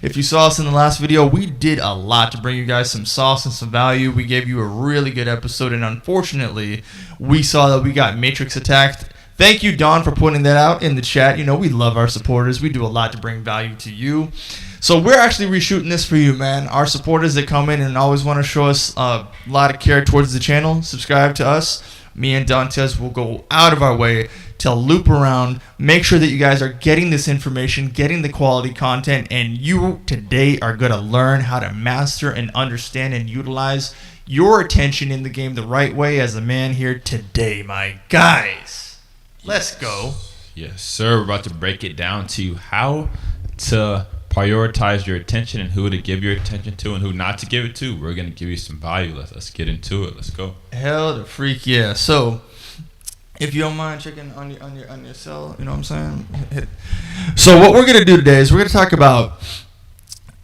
If you saw us in the last video, we did a lot to bring you guys some sauce and some value. We gave you a really good episode, and unfortunately, we saw that we got Matrix attacked. Thank you, Don, for putting that out in the chat. You know, we love our supporters. We do a lot to bring value to you. So we're actually reshooting this for you, man. Our supporters that come in and always want to show us a lot of care towards the channel, subscribe to us. Me and Dantes will go out of our way to loop around, make sure that you guys are getting this information, getting the quality content, and you today are going to learn how to master and understand and utilize your attention in the game the right way as a man here today, my guys. Let's go. Yes, sir. We're about to break it down to you how to prioritize your attention and who to give your attention to and who not to give it to. We're going to give you some value. Let's get into it. Let's go. Hell the freak yeah. So if you don't mind checking on your cell, you know what I'm saying? So what we're going to do today is we're going to talk about,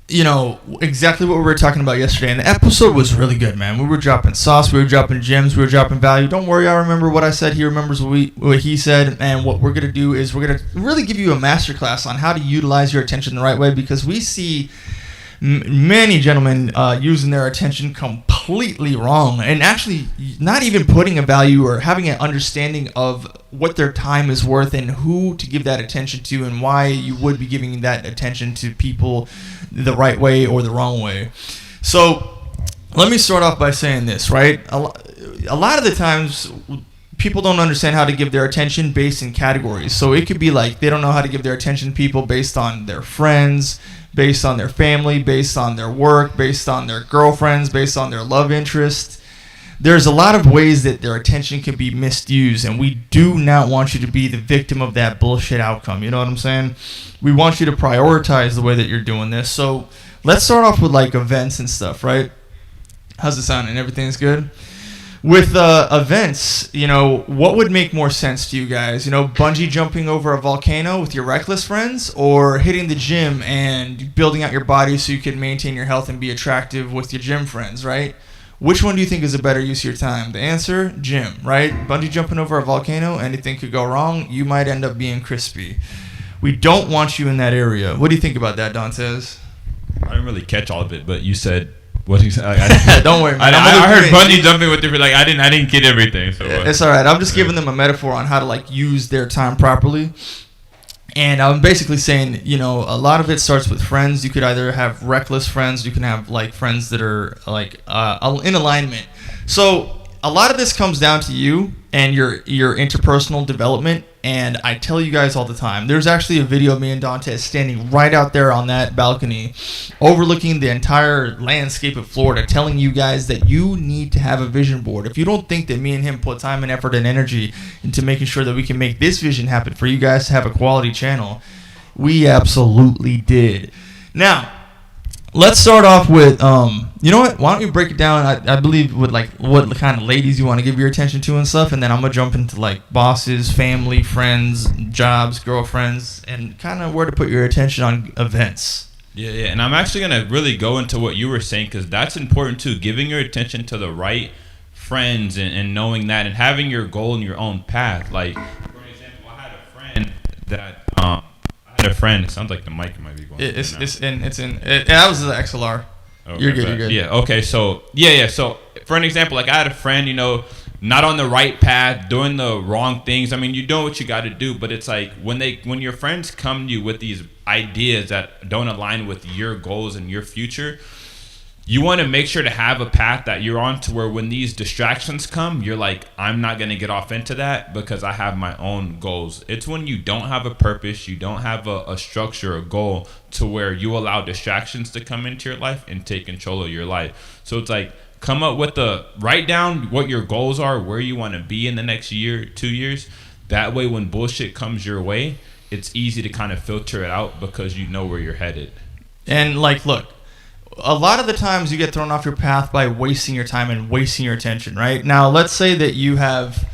you know, exactly what we were talking about yesterday. And the episode was really good, man. We were dropping sauce, we were dropping gems, we were dropping value. Don't worry, I remember what I said. He remembers what he said. And what we're going to do is we're going to really give you a masterclass on how to utilize your attention the right way, because we see many gentlemen using their attention completely wrong, and actually not even putting a value or having an understanding of what their time is worth and who to give that attention to and why you would be giving that attention to people the right way or the wrong way. So let me start off by saying this, right? A lot of the times people don't understand how to give their attention based in categories. So it could be like they don't know how to give their attention to people based on their friends, based on their family, based on their work, based on their girlfriends, based on their love interest. There's a lot of ways that their attention can be misused, and we do not want you to be the victim of that bullshit outcome. You know what I'm saying? We want you to prioritize the way that you're doing this. So let's start off with like events and stuff, right? How's it sounding? Everything's good? With events, you know, what would make more sense to you guys? You know, bungee jumping over a volcano with your reckless friends, or hitting the gym and building out your body so you can maintain your health and be attractive with your gym friends, right? Which one do you think is a better use of your time? The answer, gym, right? Bungee jumping over a volcano, anything could go wrong. You might end up being crispy. We don't want you in that area. What do you think about that, Dantes? I didn't really catch all of it, but you said... What he said? Don't worry, man. I heard bungee jumping with different. Like I didn't get everything. So it's all right. I'm just giving them a metaphor on how to like use their time properly. And I'm basically saying, you know, a lot of it starts with friends. You could either have reckless friends, you can have like friends that are like in alignment. So a lot of this comes down to you and your interpersonal development. And I tell you guys all the time, there's actually a video of me and Dante standing right out there on that balcony overlooking the entire landscape of Florida, telling you guys that you need to have a vision board. If you don't think that me and him put time and effort and energy into making sure that we can make this vision happen for you guys to have a quality channel, we absolutely did. Now, let's start off with, you know what? Why don't you break it down? I believe with like what kind of ladies you want to give your attention to and stuff, and then I'm gonna jump into like bosses, family, friends, jobs, girlfriends, and kind of where to put your attention on events. Yeah, and I'm actually gonna really go into what you were saying, because that's important too. Giving your attention to the right friends and knowing that and having your goal and your own path. Like for example, I had a friend that it sounds like the mic might be going. That was the XLR. Okay, you're good. Yeah. Okay. So yeah. So for an example, like I had a friend, you know, not on the right path, doing the wrong things. I mean, you know what you got to do, but it's like when your friends come to you with these ideas that don't align with your goals and your future, you want to make sure to have a path that you're on to where when these distractions come, you're like, I'm not going to get off into that because I have my own goals. It's when you don't have a purpose, you don't have a structure, a goal to where you allow distractions to come into your life and take control of your life. So it's like, write down what your goals are, where you want to be in the next year, 2 years. That way, when bullshit comes your way, it's easy to kind of filter it out because you know where you're headed. And like, look, a lot of the times you get thrown off your path by wasting your time and wasting your attention, right? Now, let's say that you have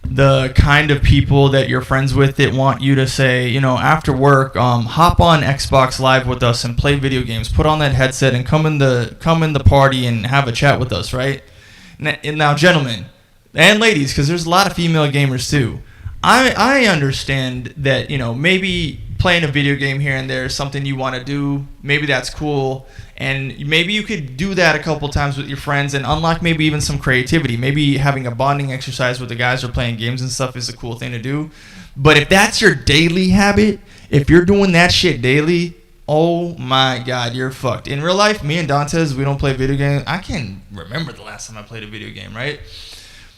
the kind of people that you're friends with that want you to say, you know, after work, hop on Xbox Live with us and play video games. Put on that headset and come in the party and have a chat with us, right? Now, gentlemen and ladies, because there's a lot of female gamers too. I understand that, you know, maybe playing a video game here and there is something you want to do, maybe that's cool. And maybe you could do that a couple times with your friends and unlock maybe even some creativity. Maybe having a bonding exercise with the guys who are playing games and stuff is a cool thing to do. But if that's your daily habit, if you're doing that shit daily, oh my God, you're fucked. In real life, me and Dantes, we don't play video games. I can't remember the last time I played a video game, right?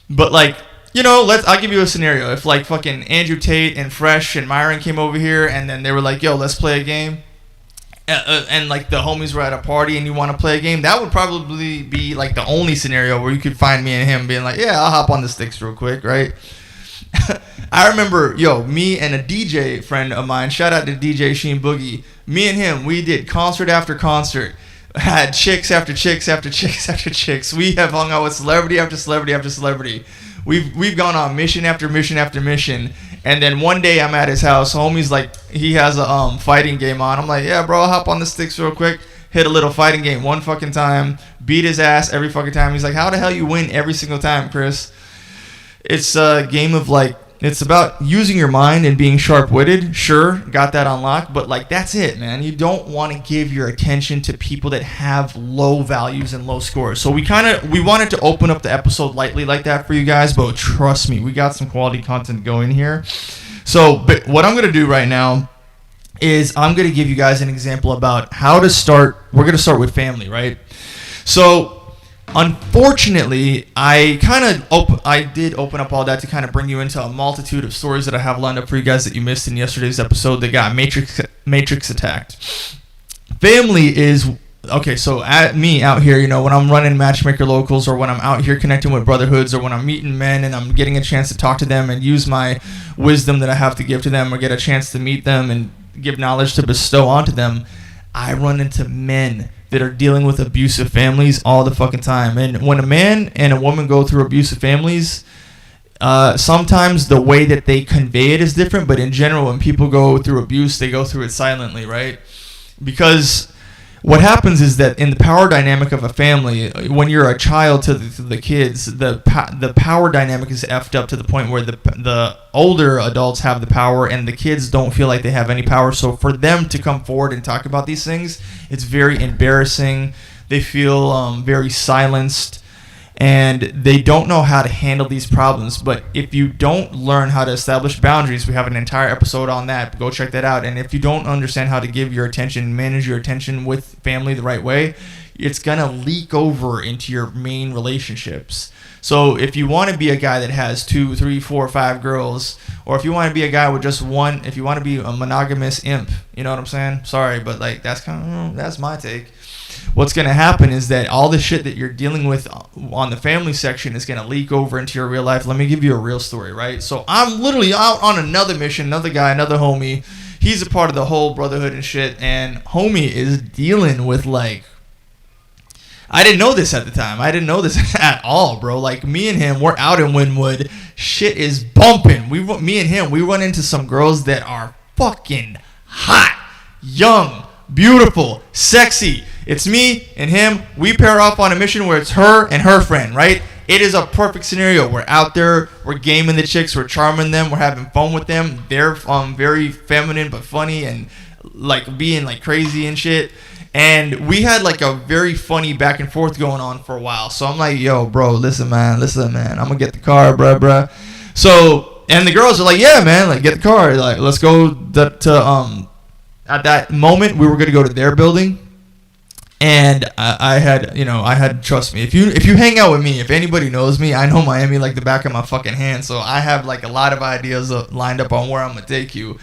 But like, you know, I'll give you a scenario. If like fucking Andrew Tate and Fresh and Myron came over here and then they were like, yo, let's play a game. And like the homies were at a party and you want to play a game, that would probably be like the only scenario where you could find me and him being like, yeah, I'll hop on the sticks real quick, right? I remember, me and a DJ friend of mine, shout out to DJ Sheen Boogie, me and him, we did concert after concert, had chicks after chicks after chicks after chicks. We have hung out with celebrity after celebrity after celebrity. We've gone on mission after mission after mission. And then one day I'm at his house. Homie's like, he has a fighting game on. I'm like, yeah, bro, I'll hop on the sticks real quick. Hit a little fighting game one fucking time. Beat his ass every fucking time. He's like, how the hell you win every single time, Chris? It's a game of like, it's about using your mind and being sharp-witted. Sure, got that unlocked, but like that's it, man. You don't want to give your attention to people that have low values and low scores. So we wanted to open up the episode lightly like that for you guys, but trust me, we got some quality content going here. So, but what I'm gonna do right now is I'm gonna give you guys an example about how to start. We're gonna start with family, right? So, unfortunately, I did open up all that to kind of bring you into a multitude of stories that I have lined up for you guys that you missed in yesterday's episode that got Matrix attacked. Family is okay. So at me out here, when I'm running matchmaker locals, or when I'm out here connecting with brotherhoods, or when I'm meeting men and I'm getting a chance to talk to them and use my wisdom that I have to give to them, or get a chance to meet them and give knowledge to bestow onto them, I run into men that are dealing with abusive families all the fucking time. And when a man and a woman go through abusive families, sometimes the way that they convey it is different, but in general, when people go through abuse, they go through it silently, right? Because what happens is that in the power dynamic of a family, when you're a child to the kids, the power dynamic is effed up to the point where the older adults have the power and the kids don't feel like they have any power. So for them to come forward and talk about these things, it's very embarrassing. They feel very silenced, and they don't know how to handle these problems. But if you don't learn how to establish boundaries, we have an entire episode on that. Go check that out. And if you don't understand how to give your attention, manage your attention with family the right way, it's going to leak over into your main relationships. So if you want to be a guy that has 2, 3, 4, 5 girls, or if you want to be a guy with just one, if you want to be a monogamous imp, you know what I'm saying? Sorry, but like that's my take. What's going to happen is that all the shit that you're dealing with on the family section is going to leak over into your real life. Let me give you a real story, right? So I'm literally out on another mission, another guy, another homie. He's a part of the whole brotherhood and shit, and homie is dealing with like, I didn't know this at the time. I didn't know this at all, bro. Like, me and him, we're out in Wynwood. Shit is bumping. Me and him, we run into some girls that are fucking hot, young, beautiful, sexy. It's me and him. We pair off on a mission where it's her and her friend, right? It is a perfect scenario. We're out there. We're gaming the chicks. We're charming them. We're having fun with them. They're very feminine but funny and like being like crazy and shit. And we had like a very funny back and forth going on for a while. So I'm like, yo, bro, listen, man. I'm going to get the car, bruh. So, and the girls are like, yeah, man, like get the car. Like, let's go at that moment, we were going to go to their building. And I had, trust me, if you hang out with me, if anybody knows me, I know Miami like the back of my fucking hand. So I have like a lot of ideas lined up on where I'm going to take you.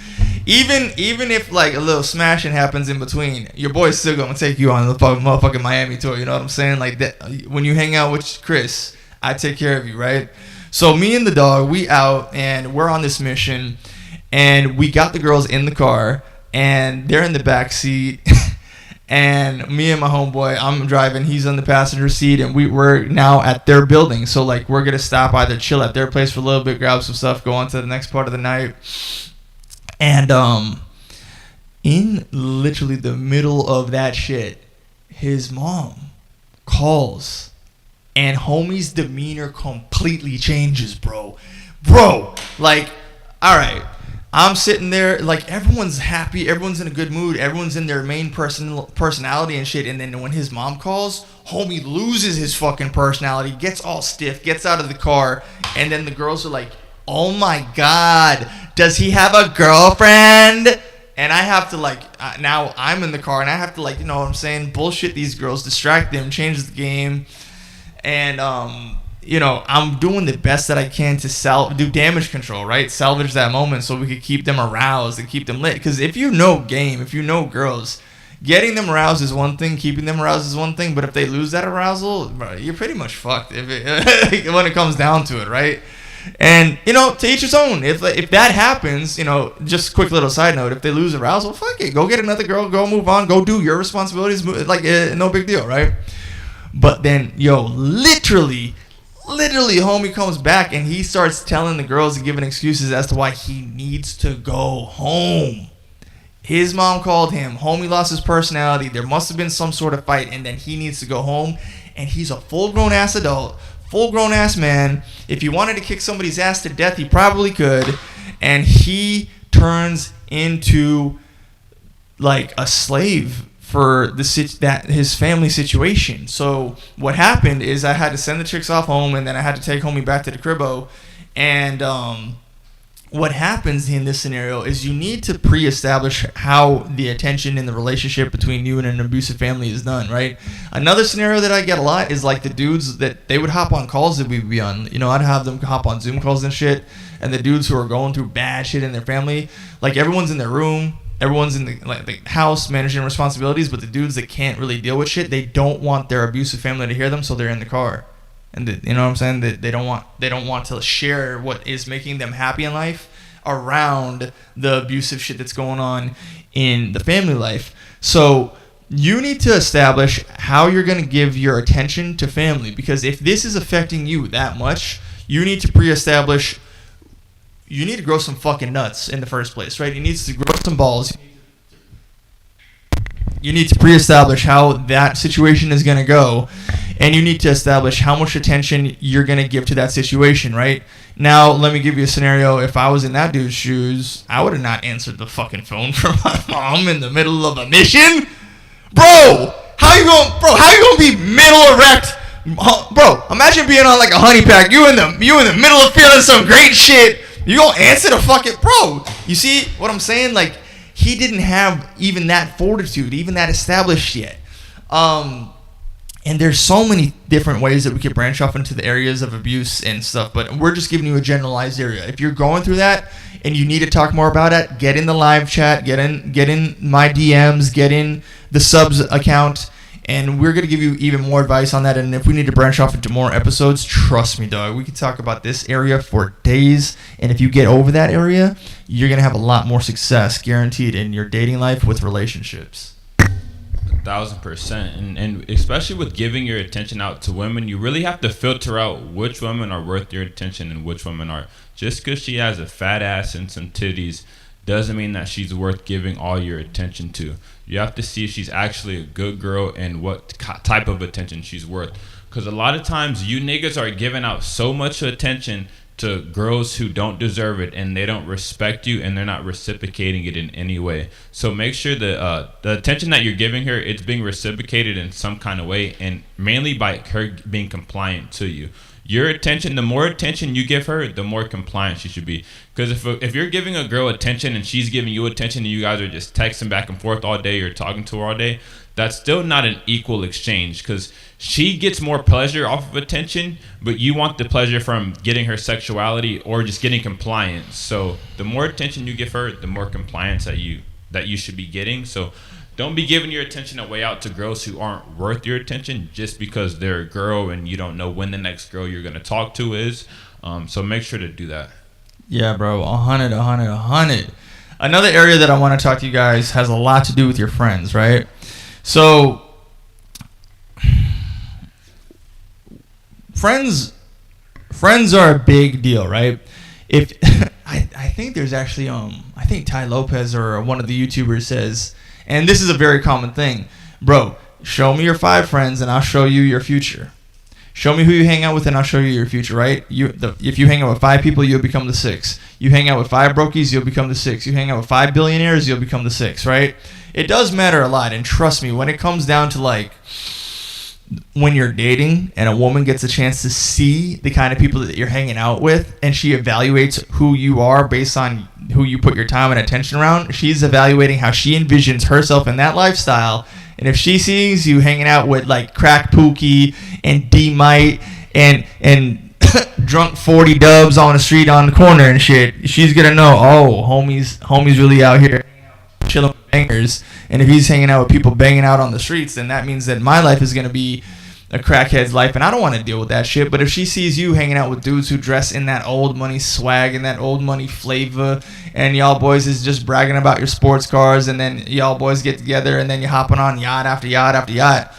Even if like a little smashing happens in between, your boy's still going to take you on the motherfucking Miami tour. You know what I'm saying? Like that, when you hang out with Chris, I take care of you, right? So me and the dog, we out and we're on this mission, and we got the girls in the car and they're in the back seat. And me and my homeboy, I'm driving, he's on the passenger seat, and we're now at their building. So, like, we're going to stop, either chill at their place for a little bit, grab some stuff, go on to the next part of the night. And in literally the middle of that shit, his mom calls, and homie's demeanor completely changes, bro. Like, all right. I'm sitting there like everyone's happy, everyone's in a good mood, everyone's in their main personality and shit. And then when his mom calls, homie loses his fucking personality, gets all stiff, gets out of the car, and then the girls are like, "Oh my god, does he have a girlfriend?" And I have to like now I'm in the car and I have to like, you know what I'm saying, bullshit these girls, distract them, change the game, and you know, I'm doing the best that I can to do damage control, right? Salvage that moment so we could keep them aroused and keep them lit. Because if you know game, if you know girls, getting them aroused is one thing, keeping them aroused is one thing. But if they lose that arousal, bro, you're pretty much fucked when it comes down to it, right? And, you know, to each his own. If that happens, you know, just quick little side note, if they lose arousal, fuck it. Go get another girl, go move on, go do your responsibilities. Like, no big deal, right? But then, yo, literally, homie comes back and he starts telling the girls and giving excuses as to why he needs to go home. His mom called him. Homie lost his personality. There must have been some sort of fight, and then he needs to go home. And he's a full-grown ass adult, full-grown ass man. If he wanted to kick somebody's ass to death, he probably could. And he turns into like a slave for his family situation. So what happened is I had to send the chicks off home, and then I had to take homie back to the cribbo. And what happens in this scenario is you need to pre-establish how the attention in the relationship between you and an abusive family is done, right? Another scenario that I get a lot is like the dudes that they would hop on calls that we'd be on. You know, I'd have them hop on Zoom calls and shit, and the dudes who are going through bad shit in their family, like everyone's in their room, everyone's in the house managing responsibilities, but the dudes that can't really deal with shit, they don't want their abusive family to hear them, so they're in the car. And you know what I'm saying? They don't want to share what is making them happy in life around the abusive shit that's going on in the family life. So you need to establish how you're going to give your attention to family, because if this is affecting you that much, you need to pre-establish. You need to grow some fucking nuts in the first place, right? You need to grow some balls. You need to pre-establish how that situation is going to go, and you need to establish how much attention you're going to give to that situation, right? Now, let me give you a scenario. If I was in that dude's shoes, I would have not answered the fucking phone from my mom in the middle of a mission. Bro, how you going to be middle erect? Bro, imagine being on like a honey pack. You in the middle of feeling some great shit. You gonna answer the fucking bro? You see what I'm saying? Like, he didn't have even that fortitude, even that established yet. And there's so many different ways that we could branch off into the areas of abuse and stuff, but we're just giving you a generalized area. If you're going through that and you need to talk more about it, get in the live chat, get in my DMs, get in the subs account, and we're going to give you even more advice on that. And if we need to branch off into more episodes, trust me, dog, we can talk about this area for days. And if you get over that area, you're going to have a lot more success guaranteed in your dating life with relationships. 1,000%. And especially with giving your attention out to women, you really have to filter out which women are worth your attention and which women aren't. Just because she has a fat ass and some titties doesn't mean that she's worth giving all your attention to. You have to see if she's actually a good girl and what type of attention she's worth. Because a lot of times you niggas are giving out so much attention to girls who don't deserve it, and they don't respect you, and they're not reciprocating it in any way. So make sure that the attention that you're giving her, it's being reciprocated in some kind of way, and mainly by her being compliant to you. Your attention, the more attention you give her, the more compliant she should be. Because if you're giving a girl attention and she's giving you attention and you guys are just texting back and forth all day or talking to her all day, that's still not an equal exchange, because she gets more pleasure off of attention, but you want the pleasure from getting her sexuality or just getting compliance. So the more attention you give her, the more compliance that you should be getting. So don't be giving your attention away out to girls who aren't worth your attention just because they're a girl and you don't know when the next girl you're going to talk to is. So make sure to do that. Yeah, bro. 100. Another area that I want to talk to you guys has a lot to do with your friends, right? So friends are a big deal, right? If I think there's actually I think Ty Lopez or one of the YouTubers says, and this is a very common thing, bro, show me your 5 friends and I'll show you your future. Show me who you hang out with, and I'll show you your future, right? If you hang out with 5 people, you'll become the 6. You hang out with 5 brokies, you'll become the 6. You hang out with 5 billionaires, you'll become the 6, right? It does matter a lot, and trust me, when it comes down to like when you're dating and a woman gets a chance to see the kind of people that you're hanging out with, and she evaluates who you are based on who you put your time and attention around, she's evaluating how she envisions herself in that lifestyle. And if she sees you hanging out with like crack Pookie and D-Mite and drunk 40 dubs on the street on the corner and shit, she's gonna know, oh, homie's really out here chilling with bangers. And if he's hanging out with people banging out on the streets, then that means that my life is gonna be a crackhead's life, and I don't want to deal with that shit. But if she sees you hanging out with dudes who dress in that old money swag and that old money flavor, and y'all boys is just bragging about your sports cars, and then y'all boys get together and then you're hopping on yacht after yacht after yacht,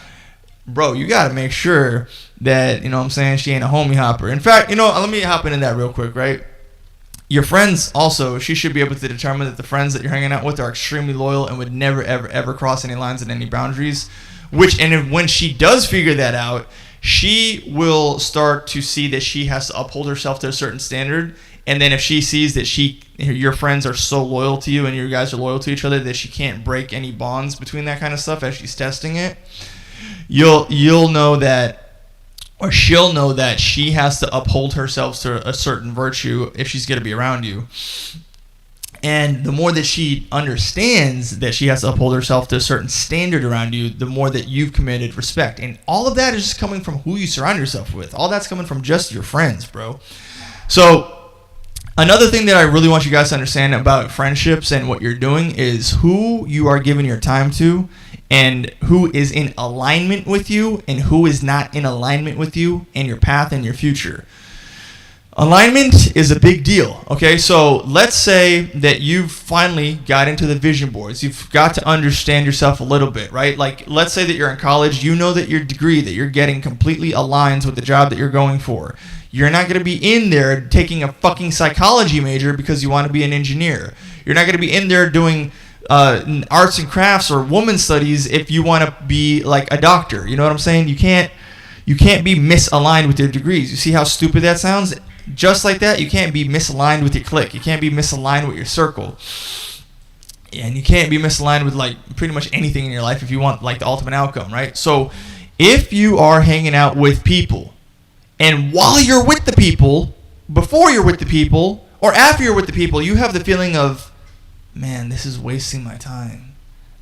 bro, you got to make sure that, you know what I'm saying, she ain't a homie hopper. In fact, you know, let me hop into that real quick, right? Your friends also, she should be able to determine that the friends that you're hanging out with are extremely loyal and would never, ever, ever cross any lines and any boundaries. When she does figure that out, she will start to see that she has to uphold herself to a certain standard. And then if she sees that your friends are so loyal to you and you guys are loyal to each other that she can't break any bonds between that kind of stuff as she's testing it, you'll know that, or she'll know that she has to uphold herself to a certain virtue if she's going to be around you. And the more that she understands that she has to uphold herself to a certain standard around you, the more that you've commanded respect. And all of that is just coming from who you surround yourself with. All that's coming from just your friends, bro. So another thing that I really want you guys to understand about friendships and what you're doing is who you are giving your time to, and who is in alignment with you and who is not in alignment with you and your path and your future. Alignment is a big deal, okay? So let's say that you've finally got into the vision boards. You've got to understand yourself a little bit, right? Like, let's say that you're in college. You know that your degree that you're getting completely aligns with the job that you're going for. You're not going to be in there taking a fucking psychology major because you want to be an engineer. You're not going to be in there doing arts and crafts or women's studies if you want to be like a doctor. You know what I'm saying? You can't be misaligned with your degrees. You see how stupid that sounds? Just like that, you can't be misaligned with your clique. You can't be misaligned with your circle. And you can't be misaligned with like pretty much anything in your life if you want like the ultimate outcome, right? So if you are hanging out with people, and while you're with the people, before you're with the people, or after you're with the people, you have the feeling of, man, this is wasting my time.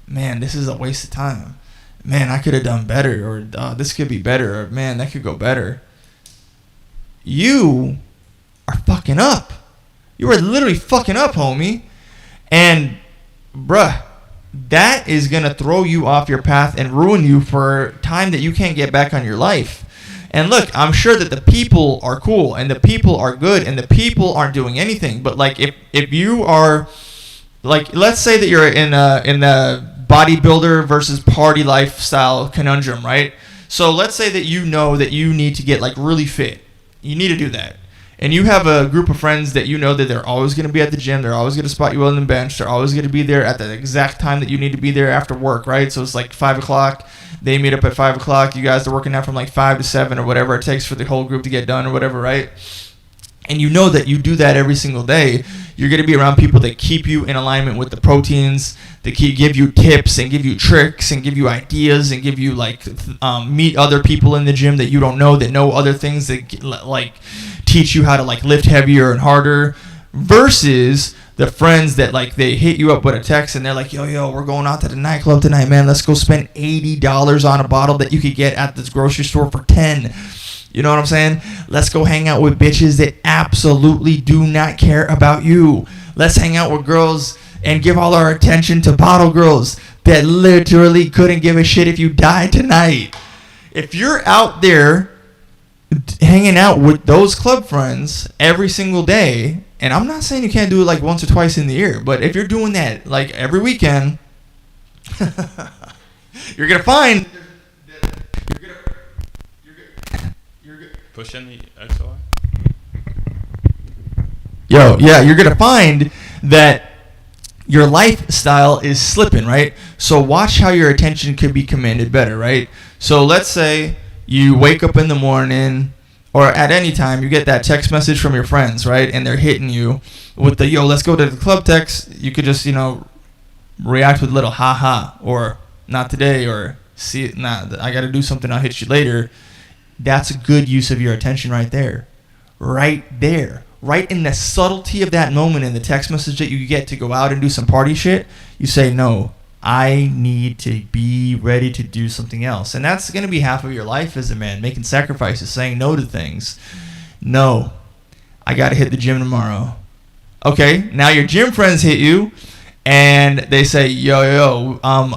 Man, this is a waste of time. Man, I could have done better, or this could be better, or man, that could go better. You are fucking up. You are literally fucking up, homie. And, bruh, that is going to throw you off your path and ruin you for time that you can't get back on your life. And look, I'm sure that the people are cool, and the people are good, and the people aren't doing anything. But, like, if you are, like, let's say that you're in the bodybuilder versus party lifestyle conundrum, right? So let's say that you know that you need to get, like, really fit. You need to do that. And you have a group of friends that you know that they're always going to be at the gym. They're always going to spot you on the bench. They're always going to be there at the exact time that you need to be there after work, right? So it's like 5 o'clock. They meet up at 5 o'clock. You guys are working out from like 5 to 7 or whatever it takes for the whole group to get done or whatever, right? And you know that you do that every single day. You're going to be around people that keep you in alignment with the proteins, that give you tips and give you tricks and give you ideas and give you like meet other people in the gym that you don't know, that know other things, that like teach you how to like lift heavier and harder, versus the friends that like they hit you up with a text and they're like, yo, we're going out to the nightclub tonight, man. Let's go spend $80 on a bottle that you could get at this grocery store for $10. You know what I'm saying? Let's go hang out with bitches that absolutely do not care about you. Let's hang out with girls and give all our attention to bottle girls that literally couldn't give a shit if you died tonight. If you're out there hanging out with those club friends every single day, and I'm not saying you can't do it like once or twice in the year, but if you're doing that like every weekend, you're gonna find push in the XLR. You're gonna find that your lifestyle is slipping, right? So watch how your attention could be commanded better, right? So let's say You wake up in the morning, or at any time, you get that text message from your friends, right? And they're hitting you with the, yo, let's go to the club text. You could just, react with a little ha-ha, or not today, or see, nah, I got to do something, I'll hit you later. That's a good use of your attention right there. Right there. Right in the subtlety of that moment in the text message that you get to go out and do some party shit, you say, no, I need to be ready to do something else. And that's going to be half of your life as a man, making sacrifices, saying no to things. No, I got to hit the gym tomorrow. Okay, now your gym friends hit you, and they say, yo, I'm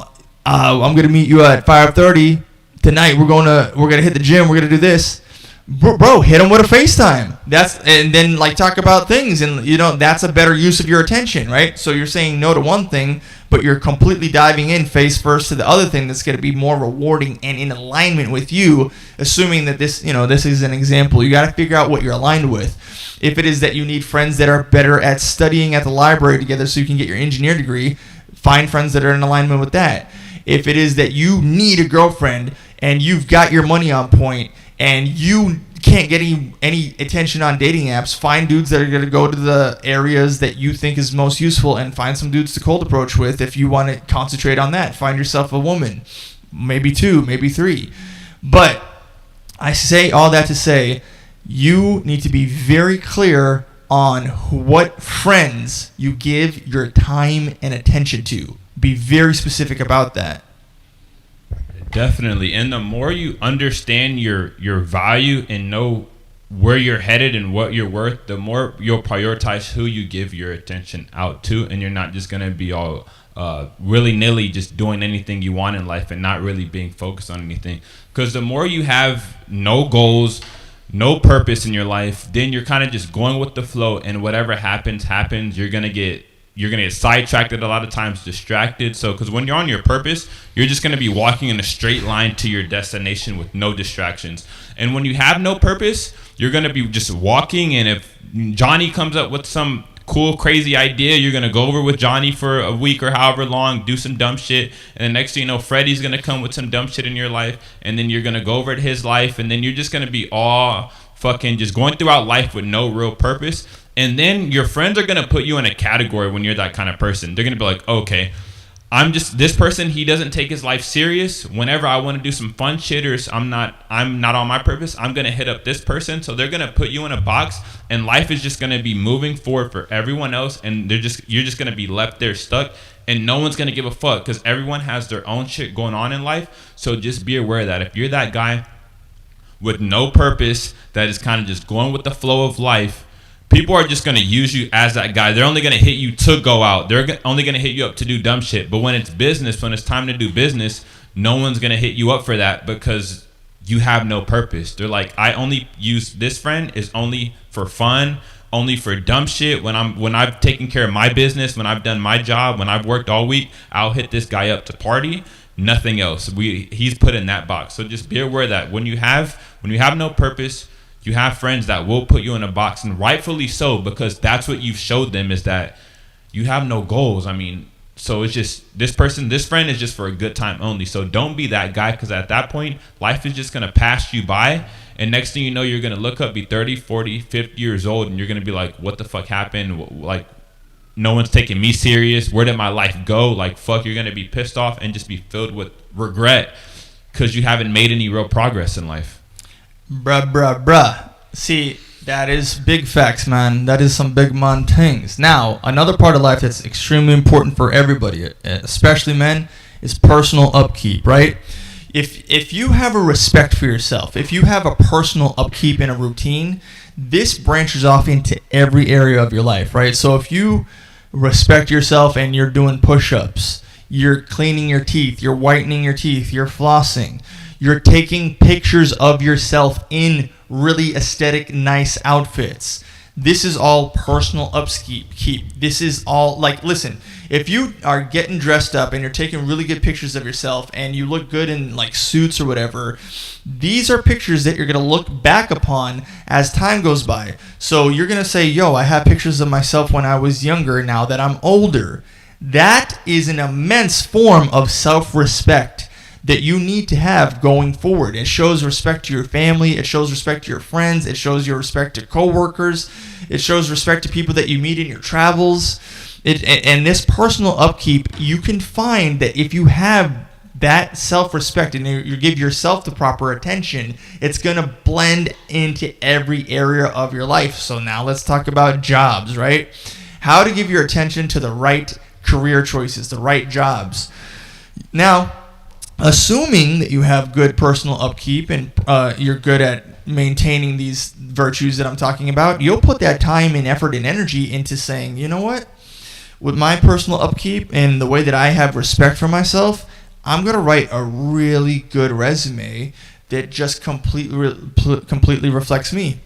going to meet you at 5:30 tonight. We're gonna hit the gym. We're gonna do this. Bro, hit them with a FaceTime. And then talk about things, and that's a better use of your attention, right? So you're saying no to one thing, but you're completely diving in face first to the other thing that's going to be more rewarding and in alignment with you, assuming that this is an example. You got to figure out what you're aligned with. If it is that you need friends that are better at studying at the library together so you can get your engineer degree, find friends that are in alignment with that. If it is that you need a girlfriend and you've got your money on point and you can't get any attention on dating apps, find dudes that are going to go to the areas that you think is most useful, and find some dudes to cold approach with if you want to concentrate on that. Find yourself a woman, maybe 2, maybe 3. But I say all that to say, you need to be very clear on what friends you give your time and attention to. Be very specific about that. Definitely. And the more you understand your value and know where you're headed and what you're worth, the more you'll prioritize who you give your attention out to, and you're not just going to be all willy-nilly just doing anything you want in life and not really being focused on anything. Because the more you have no goals, no purpose in your life, then you're kind of just going with the flow, and whatever happens, you're going to get sidetracked a lot of times, distracted. So, because when you're on your purpose, you're just going to be walking in a straight line to your destination with no distractions. And when you have no purpose, you're going to be just walking. And if Johnny comes up with some cool, crazy idea, you're going to go over with Johnny for a week or however long, do some dumb shit. And then next thing you know, Freddie's going to come with some dumb shit in your life. And then you're going to go over to his life. And then you're just going to be all fucking just going throughout life with no real purpose. And then your friends are going to put you in a category when you're that kind of person. They're going to be like, okay, I'm just this person. He doesn't take his life serious. Whenever I want to do some fun shit or I'm not on my purpose, I'm going to hit up this person. So they're going to put you in a box, and life is just going to be moving forward for everyone else. And you're just going to be left there stuck, and no one's going to give a fuck because everyone has their own shit going on in life. So just be aware that if you're that guy with no purpose that is kind of just going with the flow of life, people are just going to use you as that guy. They're only going to hit you to go out. They're only going to hit you up to do dumb shit. But when it's business, when it's time to do business, no one's going to hit you up for that because you have no purpose. They're like, I only use this friend is only for fun, only for dumb shit. When I've taken care of my business, when I've done my job, when I've worked all week, I'll hit this guy up to party. Nothing else. He's put in that box. So just be aware that when you have no purpose, you have friends that will put you in a box, and rightfully so, because that's what you've showed them, is that you have no goals. I mean, so it's just this friend is just for a good time only. So don't be that guy, because at that point, life is just going to pass you by. And next thing you know, you're going to look up, be 30, 40, 50 years old, and you're going to be like, what the fuck happened? Like, no one's taking me serious. Where did my life go? Like, fuck, you're going to be pissed off and just be filled with regret because you haven't made any real progress in life. Bruh. See, that is big facts, man. That is some big man things. Now, another part of life that's extremely important for everybody, especially men, is personal upkeep, right? If you have a respect for yourself, if you have a personal upkeep and a routine, this branches off into every area of your life, right? So if you respect yourself and you're doing push-ups, you're cleaning your teeth, you're whitening your teeth, you're flossing, you're taking pictures of yourself in really aesthetic, nice outfits. This is all personal upkeep. This is all, like, listen, if you are getting dressed up and you're taking really good pictures of yourself and you look good in, like, suits or whatever, these are pictures that you're going to look back upon as time goes by. So you're going to say, yo, I have pictures of myself when I was younger now that I'm older. That is an immense form of self-respect. that you need to have going forward. It shows respect to your family. It shows respect to your friends. It shows your respect to coworkers. It shows respect to people that you meet in your travels. And this personal upkeep, you can find that if you have that self-respect and you give yourself the proper attention, it's going to blend into every area of your life. So now let's talk about jobs, right? How to give your attention to the right career choices, the right jobs. Now, assuming that you have good personal upkeep and you're good at maintaining these virtues that I'm talking about, you'll put that time and effort and energy into saying, you know what? With my personal upkeep and the way that I have respect for myself, I'm going to write a really good resume that just completely reflects me.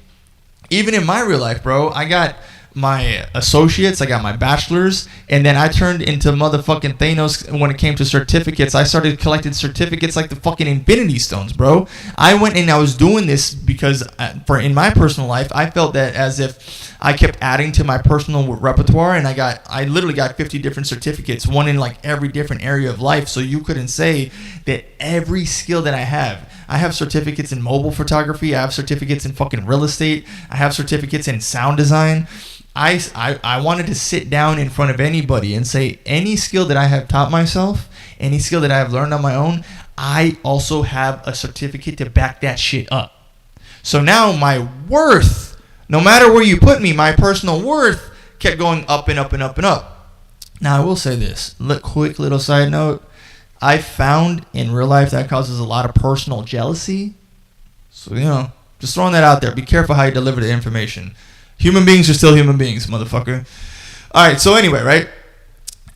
Even in my real life, bro, I got my associates, I got my bachelor's, and then I turned into motherfucking Thanos when it came to certificates. I started collecting certificates like the fucking Infinity Stones, bro. I went and I was doing this because in my personal life, I felt that as if I kept adding to my personal repertoire, and I literally got 50 different certificates, one in like every different area of life. So you couldn't say that every skill that I have certificates in mobile photography, I have certificates in fucking real estate, I have certificates in sound design. I wanted to sit down in front of anybody and say, any skill that I have taught myself, any skill that I have learned on my own, I also have a certificate to back that shit up. So now my worth, no matter where you put me, my personal worth kept going up and up and up and up. Now I will say this, quick little side note. I found in real life that causes a lot of personal jealousy. So, just throwing that out there. Be careful how you deliver the information. Human beings are still human beings, motherfucker. All right, so anyway, right?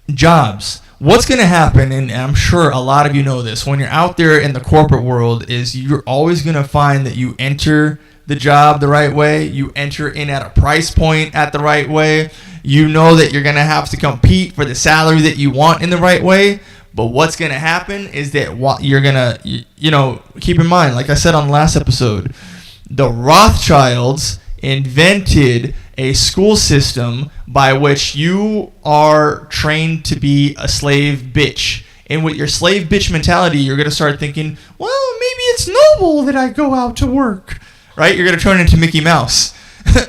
Jobs. What's going to happen, and I'm sure a lot of you know this, when you're out there in the corporate world, is you're always going to find that you enter the job the right way. You enter in at a price point at the right way. You know that you're going to have to compete for the salary that you want in the right way. But what's going to happen is that you're going to, keep in mind, like I said on the last episode, the Rothschilds invented a school system by which you are trained to be a slave bitch. And with your slave bitch mentality, you're going to start thinking, well, maybe it's noble that I go out to work, right? You're going to turn into Mickey Mouse.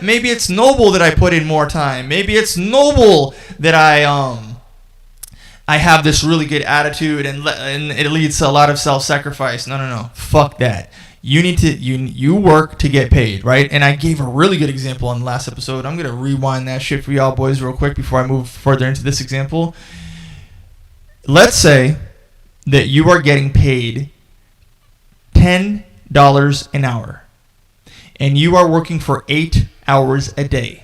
Maybe it's noble that I put in more time. Maybe it's noble that I have this really good attitude and it leads to a lot of self-sacrifice. No. Fuck that. You need to you work to get paid, right? And I gave a really good example on the last episode. I'm going to rewind that shit for y'all boys real quick before I move further into this example. Let's say that you are getting paid $10 an hour and you are working for 8 hours a day.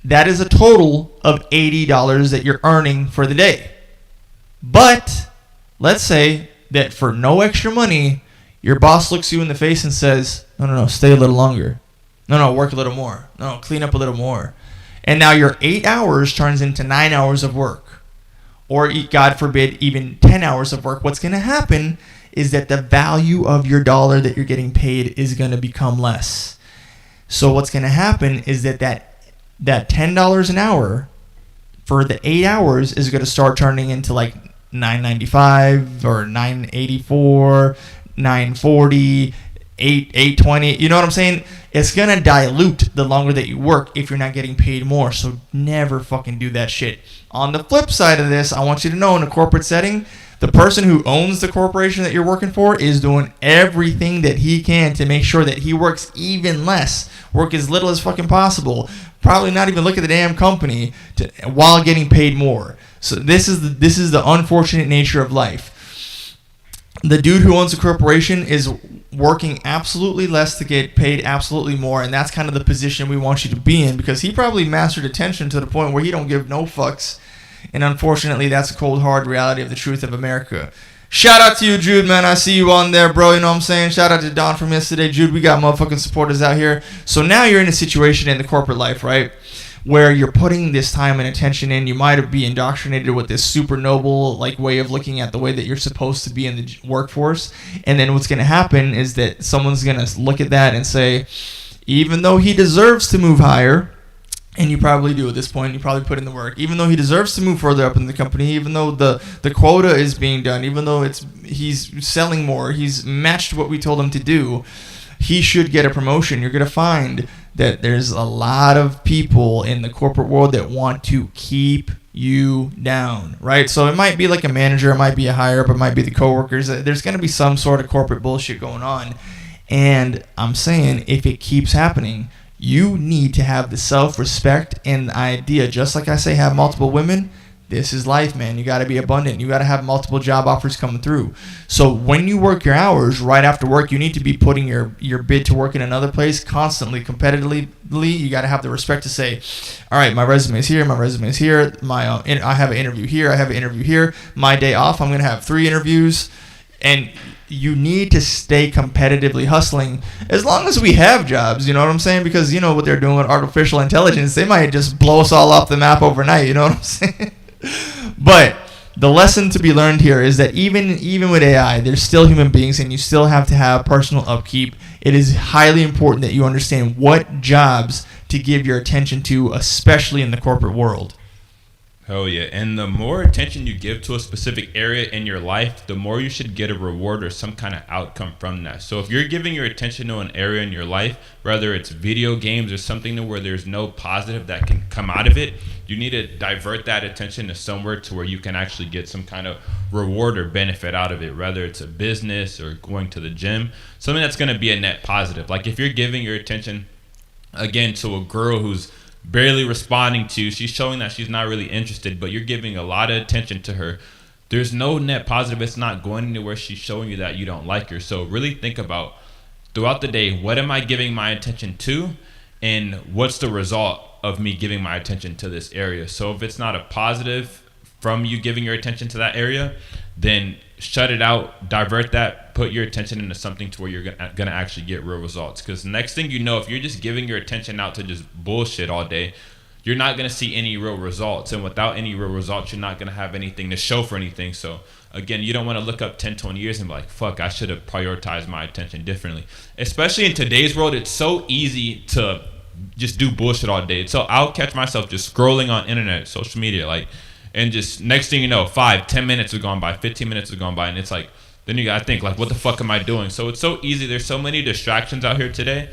That is a total of $80 that you're earning for the day. But let's say that for no extra money, your boss looks you in the face and says, no, stay a little longer. No, work a little more. No, clean up a little more. And now your 8 hours turns into 9 hours of work. Or, God forbid, even 10 hours of work. What's going to happen is that the value of your dollar that you're getting paid is going to become less. So what's going to happen is that $10 an hour for the 8 hours is going to start turning into like $9.95 or $9.84, $9.40, $8.20. You know what I'm saying? It's going to dilute the longer that you work if you're not getting paid more. So never fucking do that shit. On the flip side of this, I want you to know in a corporate setting, the person who owns the corporation that you're working for is doing everything that he can to make sure that he works even less, work as little as fucking possible, probably not even look at the damn company while getting paid more. So this is the unfortunate nature of life. The dude who owns a corporation is working absolutely less to get paid absolutely more, and that's kind of the position we want you to be in, because he probably mastered attention to the point where he don't give no fucks. And unfortunately, that's a cold, hard reality of the truth of America. Shout out to you, Jude, man. I see you on there, bro. You know what I'm saying? Shout out to Don from yesterday. Jude, we got motherfucking supporters out here. So now you're in a situation in the corporate life, right, where you're putting this time and attention in. You might be indoctrinated with this super noble way of looking at the way that you're supposed to be in the workforce. And then what's going to happen is that someone's going to look at that and say, even though he deserves to move higher, And you probably do at this point. You probably put in the work, even though he deserves to move further up in the company, even though the quota is being done, even though he's selling more, he's matched what we told him to do. He should get a promotion. You're gonna find that there's a lot of people in the corporate world that want to keep you down, right? So it might be like a manager, it might be a higher up, it might be the coworkers. There's gonna be some sort of corporate bullshit going on, and I'm saying if it keeps happening, you need to have the self-respect and the idea, just like I say, have multiple women. This is life, man. You got to be abundant. You got to have multiple job offers coming through. So when you work your hours right after work, you need to be putting your bid to work in another place constantly, competitively. You got to have the respect to say, all right, my resume is here. My resume is here. I have an interview here. I have an interview here. My day off, I'm going to have 3 interviews. And you need to stay competitively hustling as long as we have jobs, you know what I'm saying? Because you know what they're doing with artificial intelligence. They might just blow us all off the map overnight, you know what I'm saying? But the lesson to be learned here is that even with AI, there's still human beings and you still have to have personal upkeep. It is highly important that you understand what jobs to give your attention to, especially in the corporate world. Hell yeah. And the more attention you give to a specific area in your life, the more you should get a reward or some kind of outcome from that. So if you're giving your attention to an area in your life, whether it's video games or something to where there's no positive that can come out of it, you need to divert that attention to somewhere to where you can actually get some kind of reward or benefit out of it, whether it's a business or going to the gym, something that's going to be a net positive. Like if you're giving your attention, again, to a girl who's barely responding to, she's showing that she's not really interested, but you're giving a lot of attention to her, there's no net positive. It's not going anywhere. She's showing you that you don't like her. So really think about throughout the day, what am I giving my attention to, and what's the result of me giving my attention to this area? So if it's not a positive from you giving your attention to that area, then shut it out, divert that, put your attention into something to where you're gonna actually get real results. Because next thing you know, if you're just giving your attention out to just bullshit all day, you're not gonna see any real results. And without any real results, you're not gonna have anything to show for anything. So again, you don't want to look up 10, 20 years and be like, fuck, I should have prioritized my attention differently. Especially in today's world, it's so easy to just do bullshit all day. So I'll catch myself just scrolling on internet, social media, and just next thing you know, 5-10 minutes have gone by, 15 minutes have gone by, and it's like, then you gotta think, like, what the fuck am I doing? So it's so easy. There's so many distractions out here today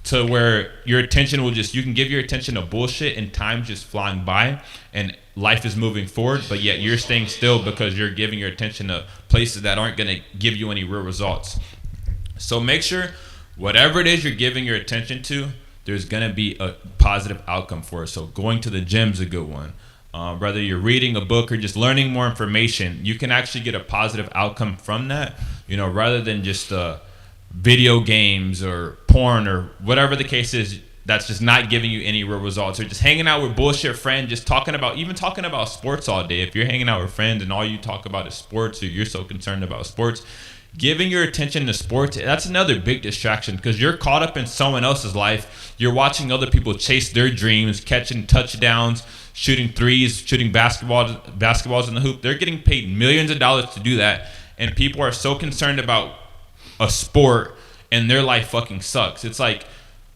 to where your attention you can give your attention to bullshit and time's just flying by and life is moving forward, but yet you're staying still because you're giving your attention to places that aren't gonna give you any real results. So make sure whatever it is you're giving your attention to, there's gonna be a positive outcome for it. So going to the gym's a good one. Whether you're reading a book or just learning more information, you can actually get a positive outcome from that, rather than just video games or porn or whatever the case is that's just not giving you any real results, or just hanging out with bullshit friends, just talking about sports all day. If you're hanging out with friends and all you talk about is sports, or you're so concerned about sports, giving your attention to sports, that's another big distraction because you're caught up in someone else's life. You're watching other people chase their dreams, catching touchdowns, shooting threes, shooting basketballs in the hoop. They're getting paid millions of dollars to do that, and people are so concerned about a sport and their life fucking sucks. It's like,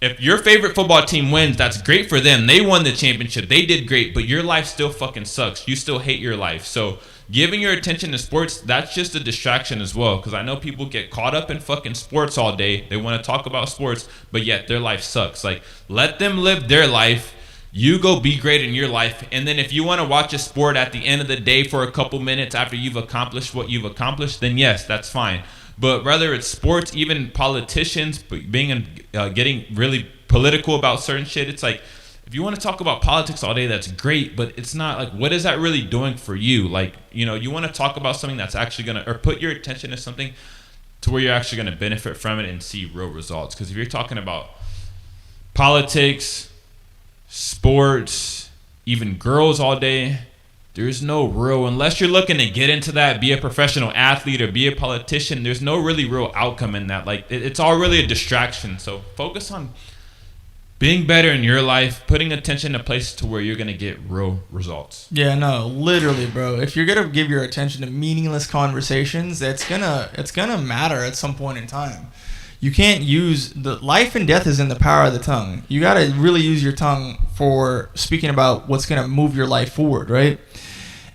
if your favorite football team wins, that's great for them. They won the championship. They did great, but your life still fucking sucks. You still hate your life. So giving your attention to sports, that's just a distraction as well, because I know people get caught up in fucking sports all day. They want to talk about sports, but yet their life sucks. Like, let them live their life. You go be great in your life, and then if you want to watch a sport at the end of the day for a couple minutes after you've accomplished what you've accomplished, then yes, that's fine. But whether it's sports, even politicians getting really political about certain shit, it's like, if you want to talk about politics all day, that's great, but it's not like, what is that really doing for you? Like, you want to talk about something that's actually going to, or put your attention to something to where you're actually going to benefit from it and see real results. Because if you're talking about politics, sports, even girls all day, there's no real, unless you're looking to get into that, be a professional athlete or be a politician, there's no really real outcome in that. Like, it's all really a distraction. So focus on being better in your life, putting attention to places to where you're going to get real results. Yeah, no, literally, bro. If you're going to give your attention to meaningless conversations, it's gonna matter at some point in time. You can't use the life and death is in the power of the tongue. You got to really use your tongue for speaking about what's going to move your life forward, right?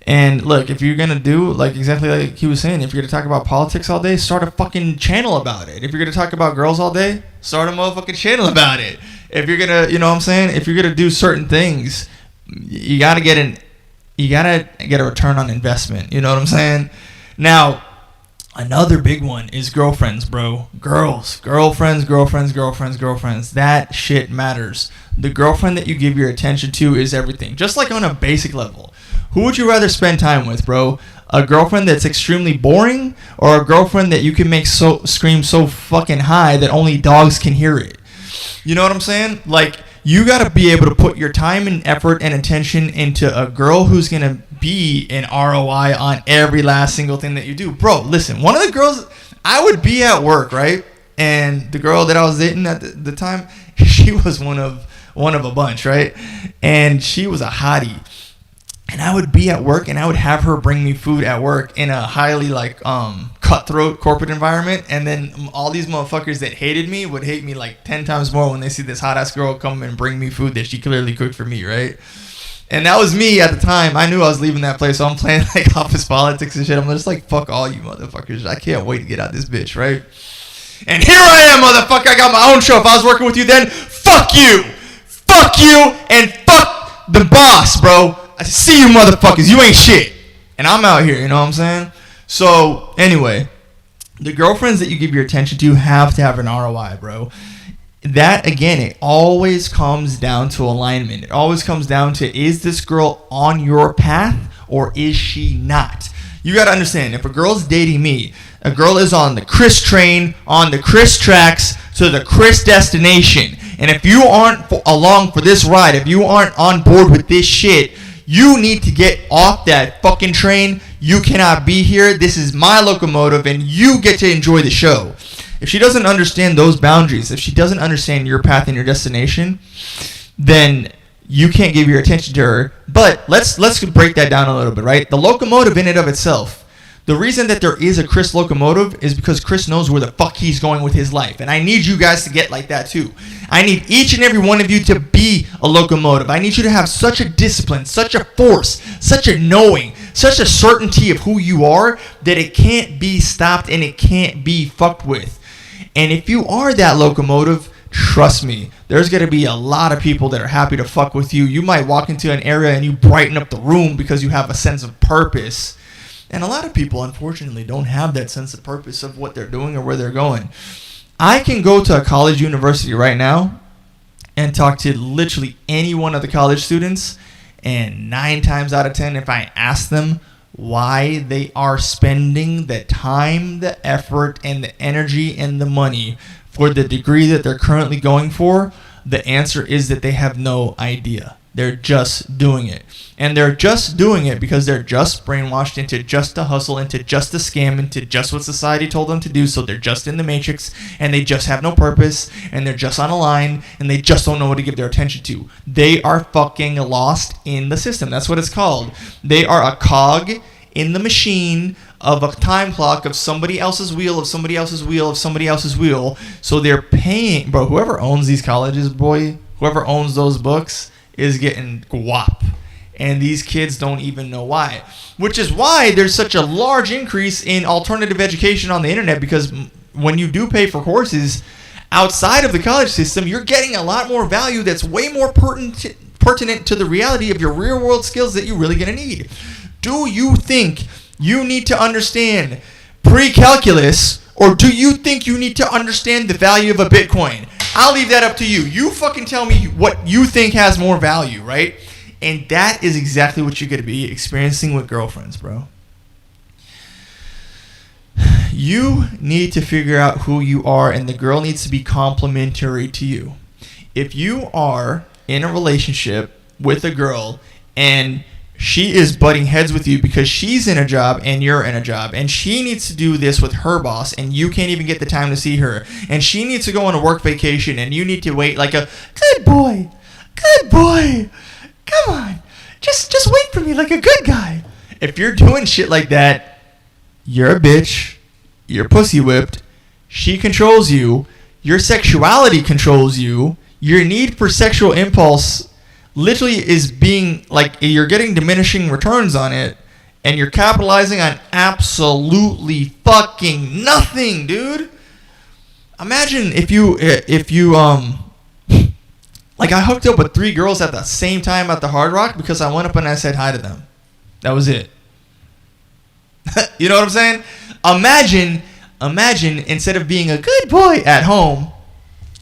And look, if you're going to do, like exactly like he was saying, if you're going to talk about politics all day, start a fucking channel about it. If you're going to talk about girls all day, start a motherfucking channel about it. If you're going to, you know what I'm saying? If you're going to do certain things, you got to get a return on investment. You know what I'm saying? Now, another big one is girlfriends, bro. Girlfriends. That shit matters. The girlfriend that you give your attention to is everything. Just like on a basic level. Who would you rather spend time with, bro? A girlfriend that's extremely boring, or a girlfriend that you can make scream so fucking high that only dogs can hear it? You know what I'm saying? Like, you got to be able to put your time and effort and attention into a girl who's going to be an ROI on every last single thing that you do. Bro, listen, one of the girls, I would be at work, right? And the girl that I was dating at the time, she was one of a bunch, right? And she was a hottie. And I would be at work and I would have her bring me food at work in a highly like cutthroat corporate environment, and then all these motherfuckers that hated me would hate me like 10 times more when they see this hot ass girl come and bring me food that she clearly cooked for me, right? And that was me at the time. I knew I was leaving that place, so I'm playing like office politics and shit. I'm just like, fuck all you motherfuckers. I can't wait to get out this bitch, right? And here I am, motherfucker. I got my own show. If I was working with you then, fuck you, and fuck the boss, bro. I see you motherfuckers. You ain't shit. And I'm out here, you know what I'm saying? So, anyway, the girlfriends that you give your attention to have to have an ROI, bro. That, again, it always comes down to alignment. It always comes down to, is this girl on your path or is she not? You got to understand, if a girl's dating me, a girl is on the Chris train, on the Chris tracks to the Chris destination. And if you aren't along for this ride, if you aren't on board with this shit, you need to get off that fucking train. You cannot be here. This is my locomotive, and you get to enjoy the show. If she doesn't understand those boundaries, if she doesn't understand your path and your destination, then you can't give your attention to her. But let's break that down a little bit, right? The locomotive in and of itself, the reason that there is a Chris locomotive is because Chris knows where the fuck he's going with his life. And I need you guys to get like that too. I need each and every one of you to be a locomotive. I need you to have such a discipline, such a force, such a knowing, such a certainty of who you are that it can't be stopped and it can't be fucked with. And if you are that locomotive, trust me, there's going to be a lot of people that are happy to fuck with you. You might walk into an area and you brighten up the room because you have a sense of purpose. And a lot of people, unfortunately, don't have that sense of purpose of what they're doing or where they're going. I can go to a college university right now and talk to literally any one of the college students, and 9 times out of 10, if I ask them why they are spending the time, the effort, and the energy and the money for the degree that they're currently going for, the answer is that they have no idea. They're just doing it. And they're just doing it because they're just brainwashed into just a hustle, into just a scam, into just what society told them to do. So they're just in the matrix, and they just have no purpose, and they're just on a line, and they just don't know what to give their attention to. They are fucking lost in the system. That's what it's called. They are a cog in the machine of a time clock of somebody else's wheel, of somebody else's wheel, of somebody else's wheel. So they're paying, bro, whoever owns these colleges, boy, whoever owns those books is getting guap. And these kids don't even know why. Which is why there's such a large increase in alternative education on the internet, because when you do pay for courses outside of the college system, you're getting a lot more value that's way more pertinent to the reality of your real world skills that you're really going to need. Do you think you need to understand pre-calculus, or do you think you need to understand the value of a Bitcoin? I'll leave that up to you. You fucking tell me what you think has more value, right? And that is exactly what you're going to be experiencing with girlfriends, bro. You need to figure out who you are, and the girl needs to be complementary to you. If you are in a relationship with a girl and she is butting heads with you because she's in a job and you're in a job, and she needs to do this with her boss and you can't even get the time to see her, and she needs to go on a work vacation and you need to wait like a good boy, come on, just wait for me like a good guy. If you're doing shit like that, you're a bitch, you're pussy whipped, she controls you, your sexuality controls you. Your need for sexual impulse literally is being like you're getting diminishing returns on it, and you're capitalizing on absolutely fucking nothing, dude. Imagine if you like I hooked up with 3 girls at the same time at the Hard Rock because I went up and I said hi to them. That was it. You know what I'm saying? Imagine instead of being a good boy at home,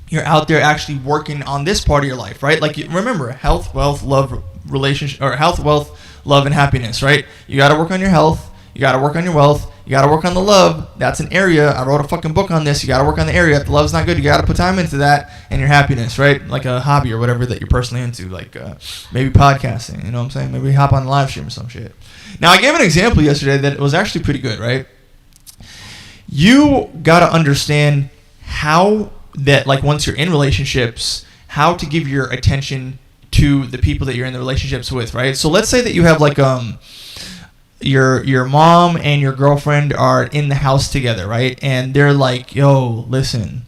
you're out there actually working on this part of your life, right? Like, remember, health, wealth, love, relationship, or health, wealth, love, and happiness, right? You got to work on your health. You got to work on your wealth. You got to work on the love. That's an area. I wrote a fucking book on this. You got to work on the area. If the love's not good, you got to put time into that and your happiness, right? Like a hobby or whatever that you're personally into, like maybe podcasting, you know what I'm saying? Maybe hop on the live stream or some shit. Now, I gave an example yesterday that was actually pretty good, right? You got to understand how that, like, once you're in relationships, how to give your attention to the people that you're in the relationships with, right? So let's say that you have like your mom and your girlfriend are in the house together, right? And they're like, yo, listen,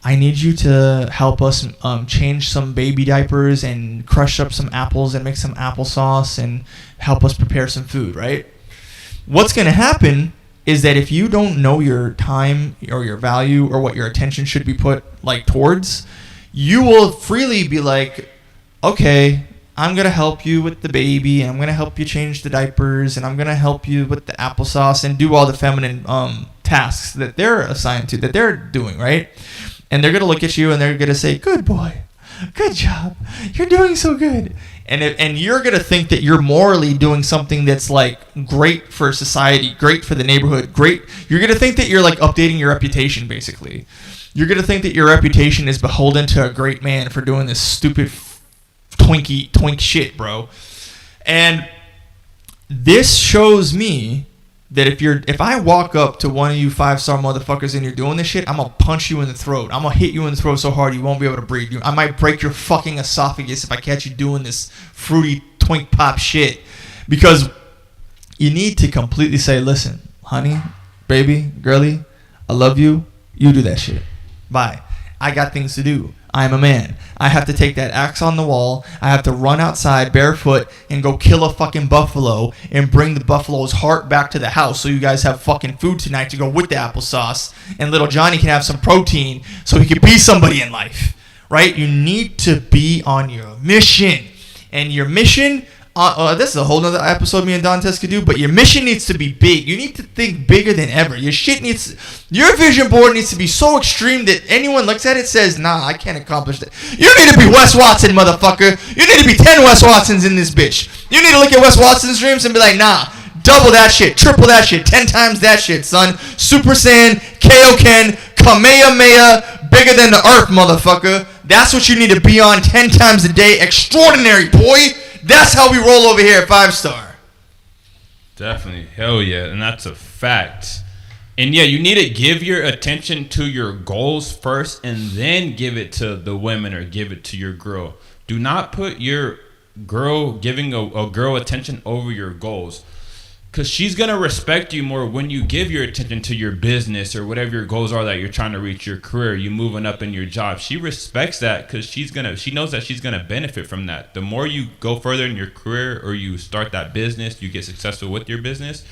I need you to help us change some baby diapers and crush up some apples and make some applesauce and help us prepare some food, right? What's going to happen is that if you don't know your time or your value or what your attention should be put like towards, you will freely be like, okay, I'm going to help you with the baby, and I'm going to help you change the diapers, and I'm going to help you with the applesauce and do all the feminine tasks that they're assigned to, that they're doing, right? And they're going to look at you and they're going to say, good boy, good job, you're doing so good. And you're going to think that you're morally doing something that's like great for society, great for the neighborhood, great. You're going to think that you're like updating your reputation, basically. You're going to think that your reputation is beholden to a great man for doing this stupid twink shit, bro. And this shows me that if I walk up to one of you 5-star motherfuckers and you're doing this shit, I'm gonna punch you in the throat. I'm gonna hit you in the throat so hard you won't be able to breathe. I might break your fucking esophagus if I catch you doing this fruity twink pop shit. Because you need to completely say, listen, honey, baby, girly, I love you. You do that shit. Bye. I got things to do. I'm a man. I have to take that axe on the wall. I have to run outside barefoot and go kill a fucking buffalo and bring the buffalo's heart back to the house so you guys have fucking food tonight to go with the applesauce, and little Johnny can have some protein so he can be somebody in life, right? You need to be on your mission. And your mission, this is a whole nother episode me and Dantes could do, but your mission needs to be big. You need to think bigger than ever. Your vision board needs to be so extreme that anyone looks at it says, nah, I can't accomplish that. You need to be Wes Watson, motherfucker. You need to be 10 Wes Watsons in this bitch. You need to look at Wes Watson's dreams and be like, nah, double that shit, triple that shit, 10 times that shit, son. Super Saiyan, Kaioken, Kamehameha, bigger than the earth, motherfucker. That's what you need to be on 10 times a day. Extraordinary, boy. That's how we roll over here at 5-star. Definitely. Hell yeah. And that's a fact. And yeah, you need to give your attention to your goals first and then give it to the women or give it to your girl. Do not put your girl giving a girl attention over your goals. Because she's going to respect you more when you give your attention to your business or whatever your goals are that you're trying to reach, your career, you moving up in your job. She respects that because she knows that she's going to benefit from that. The more you go further in your career or you start that business, you get successful with your business,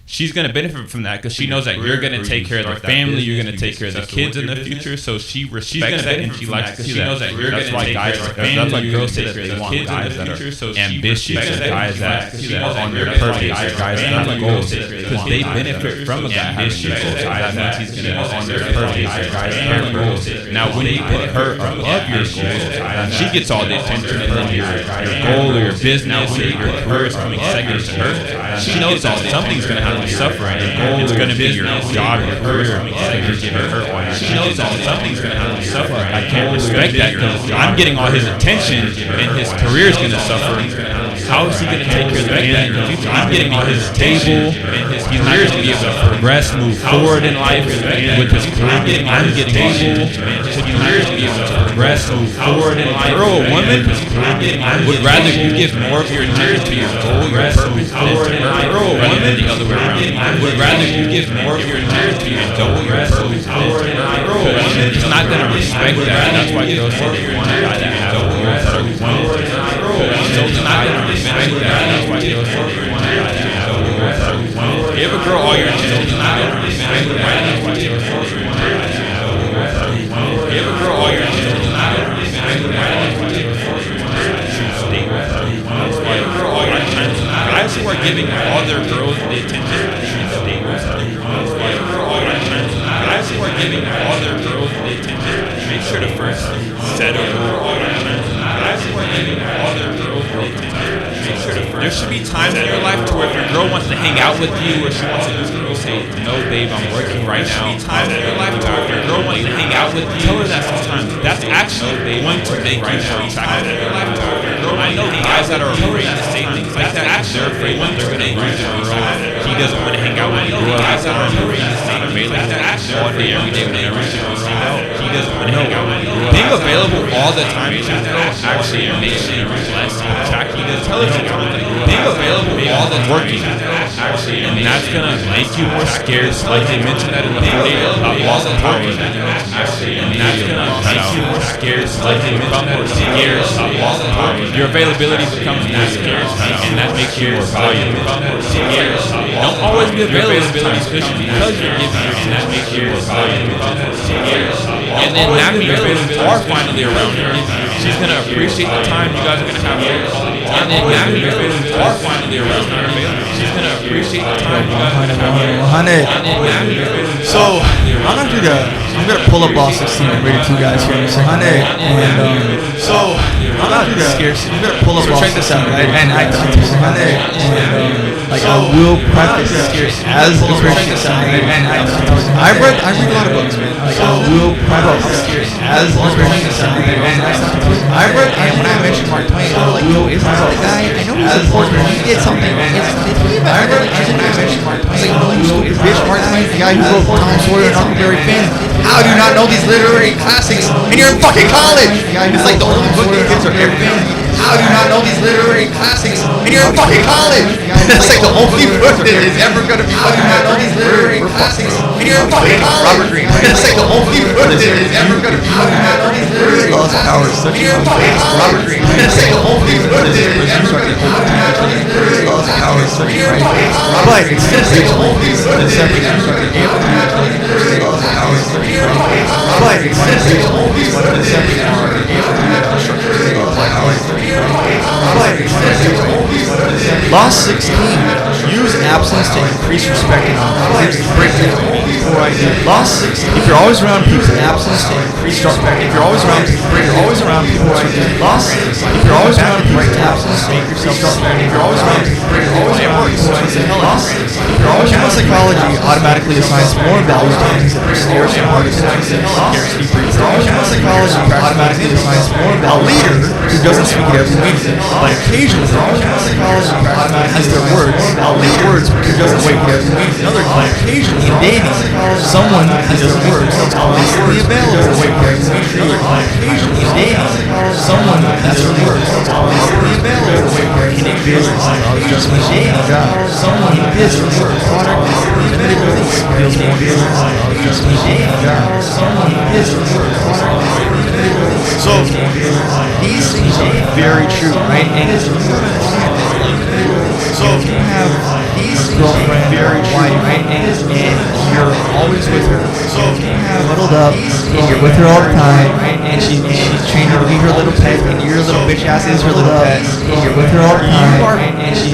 she's going to benefit from that because she knows that you're going to take care of the family, you're going to take care of the kids in the future. So she respects that and she likes to see that. She knows that you're going to take care of the family. That's why girls say that they want guys that are ambitious, guys that are on their purpose, guys that have goals, because they benefit from a guy having goals. That means he's going to be on their purpose, guys that have goals. Now, when you put her above your goals, she gets all the attention, and then your goal or your business or your career is coming second to her. She knows that something's going to happen. Suffering, it's going to be your job, your career, you're giving her all your. She knows that something's going to happen. Suffering. I can't respect that because I'm getting all his attention and his career is going to suffer. How is he going to take care of the family in the future? I'm getting all his stable and his career is going to be able to progress, move forward in life with his career. I'm getting stable and his career is going to be able to progress, move forward in life. Girl or woman, would rather you give more of your attention to your goal, your purpose, than to her. Girl or woman, the other way around. Would rather you give more of your attention to your goal, your purpose, than to her. Girl It's not gonna respect that. That's why girls say they want a guy that has girls that are wanted. So it's not gonna respect that. That's why girls say they want a guy that has girls that are wanted. Give a girl all your attention. It's not gonna respect that. That's why girls say they want a guy that has girls that are wanted. Give a girl all your attention. It's not gonna respect that. That's why girls say they want a guy that has girls that are wanted. Give a girl all your attention. Guys who are giving all their girls the attention should stay with her. Guys who are giving all their girls the attention, make sure to first set up all your attention. Guys who are giving all their girls the attention, make sure to first. There should be times in your life to where if your girl wants to hang out with you or she wants to just go say, no babe, I'm working right now. There should be times in your life to where if your girl wants to hang out with you, tell her that sometimes. That's actually going to make you more attractive. I know guys that are afraid to say things like that. They're afraid that they're going to lose their girl. He doesn't want to hang out with you. Guys that are afraid to say things like that. All day, every day, whenever he doesn't want to hang out with you. Being available all the time to your girl actually makes you less attractive. Tell her being available all the working actually, and that's going to make you more scared. Like they mentioned that in the video about all the talking. And that's going to make you more scared. Like they mentioned that in the video about all the talking. Your availability becomes more scarce, and that makes you more valuable. Don't always be available because you're giving, and that makes you more valuable. And then that means when you are finally around her, she's gonna appreciate the time you guys are gonna have with her. And then that means when you are finally around her, she's gonna appreciate the time you guys are gonna have with her. So I'm gonna do that. I'm gonna pull up all 16 and read it to you guys here in a second. And so I'm not scarcity. I'm gonna pull up all. Check this out, right? And I like I will preface scarcity as a check this out, right? And I read a lot of books, man. Like I will preface scarcity as a check this out, right? And I read, and when I mentioned Mark Twain, I was like, yo, is this the guy? I know he's important. He did something. I read, and when I mentioned Mark Twain, I was like, no, you stupid bitch. Mark Twain's the guy who wrote Tom Sawyer and Huckleberry Finn. How do you not know these literary classics? And you're in fucking college. It's like the only book these kids are ever reading. How do you not know these literary classics? And you're in fucking college. It's like the only book that is ever gonna be. How do you not know these literary classics? And you're in fucking college. Robert Greene. It's like the only book that is ever gonna be. How do you not know these literary classics? And you're in fucking college. Robert Greene. It's like the only book that is ever gonna be. How do you not know these literary classics? And you're in fucking college. But it's like the only book that is ever gonna be. But it's like the only book that is ever gonna be. Lost 16. Use absence to increase respect and honor. Here's the breakdown. Before I do. Lost 16. If you're always around people, absence to increase respect. If you're always around people, before I do. Lost 16. If you're always around people, absence to make yourself respect. If you're always around people, always around people. Lost 16. If you're always around psychology automatically assigns more value to things that are scarce and hard to scarcity. If you're always around psychology automatically assigns more value. A leader who doesn't speak at every meeting, but occasionally has their words. I'll lead words who doesn't wait at every meeting. Another time, occasionally in dating, someone has their words. I'll instantly available. Wait at every meeting. Another time, occasionally in dating, someone has their words. I'll instantly available. Wait at every meeting. In business, I'll just my dating job. Someone in business, product limited release feels more business. I'll just my dating job. Someone in business, product limited release. So these things are very true, right? And so if you have these girlfriend, very white, right? And you're always with her. So if you have huddled up and you're with her all the time, right? And she's trained her to be her little pet, and your little bitch ass is her little pet, and you're with her all the time, and she's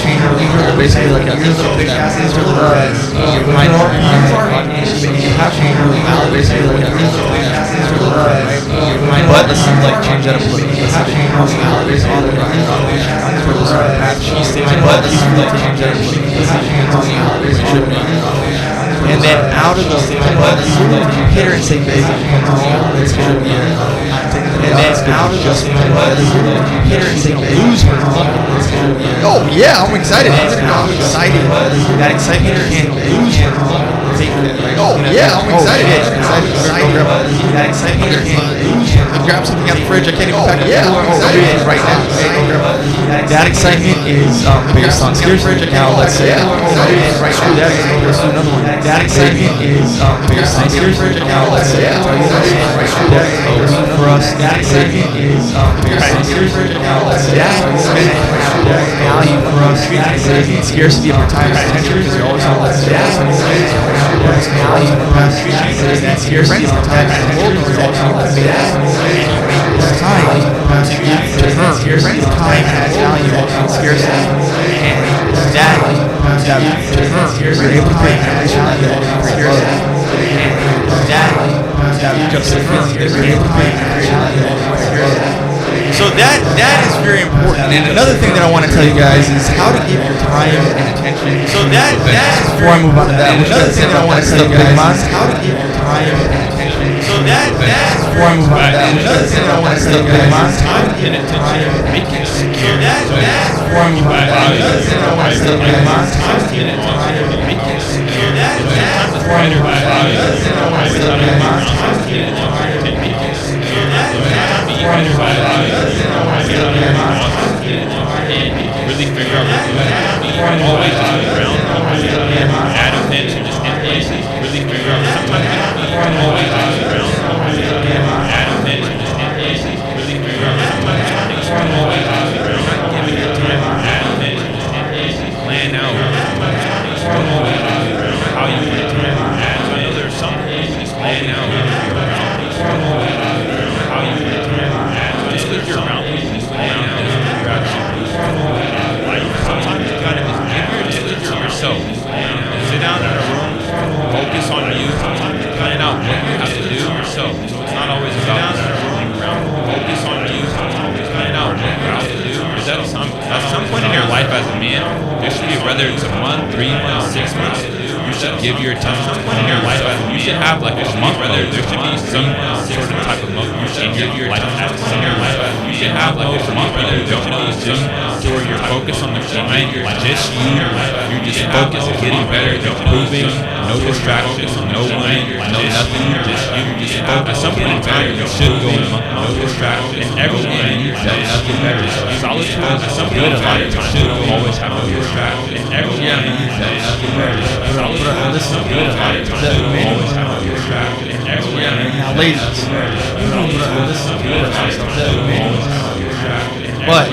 trained her to be her little basically like your little bitch ass is her little pet, and you're with her all the time, and you have trained her basically like your little bitch ass is her little pet, right? But let's like change that up a little bit. Let's have trained her basically like your little bitch ass is her little pet. She stays but let's like change that up a little bit. And then out of the but hit her and say baby. And then out of just hit her and say lose her. Oh yeah, I'm excited. I'm excited. That excitement and lose her. take that. Oh yeah, I'm excited. That excitement. Grab something out of the fridge. I can't even pack it. Right now. That excitement is based on scarcity. Now let's say, screw that. Let's do another one. That excitement is based on scarcity. Now let's say, screw that. For us, that excitement is based on scarcity. Now let's say, that value for us. Scarcity of your time and attention because you're always on that. Value for us. Scarcity of your time and attention because you're always on that. Time to give to her. Time has value and scarcity, and that to her, you're able to pay value and scarcity, and that just to her, you're able to pay value and scarcity. So that is very important. And another thing that I want to tell you guys is how to give your time and attention. So that is before I move on to that. Another thing that I want to tell you guys is how to give your time and attention. So that is before I move on to that. Another thing that I want to tell you guys is how to give your time and attention. So that is before I move on to that. Another thing I want to tell you guys is how to give your time and attention. So that is before I move on to that. Another thing I want to tell you guys is how to give your time and attention. So that is before I move on to that. Really figure out what you want. Always just around people, add events or just in places. Really figure out. Sometimes you don't need to always just around people, add events or just in places. Really figure out. Sometimes you don't need to always just around. Give it your time, add events or just in places. Plan out. How you want it to add. I know there's some things just plan out. How you want it to add. Just if you're around people, just plan out. Sometimes you gotta just give yourself. Sit down in a room, focus on you. Sometimes you plan out what you have to do yourself. So it's not always about focus on you. Sometimes plan out what you have to do. Because at some point in your life as a man, there should be, whether it's a month, 3 months, 6 months, you should give your time. At some point in your life as a man, you should have like a month. Whether there should be some sort of type of month you should give your life as in your life. You should have like a month where you don't know just where you're focused on the grind, just you're just focused on getting better, improving, no distractions, no one, no nothing, just focus. At some point in time, you should go in no distractions, and everyone you know nothing better. Solitude at some point in time, you should always have no distractions, and everyone you know nothing better. Solitude at some point in time, you should always have no distractions, and everyone Now, ladies, but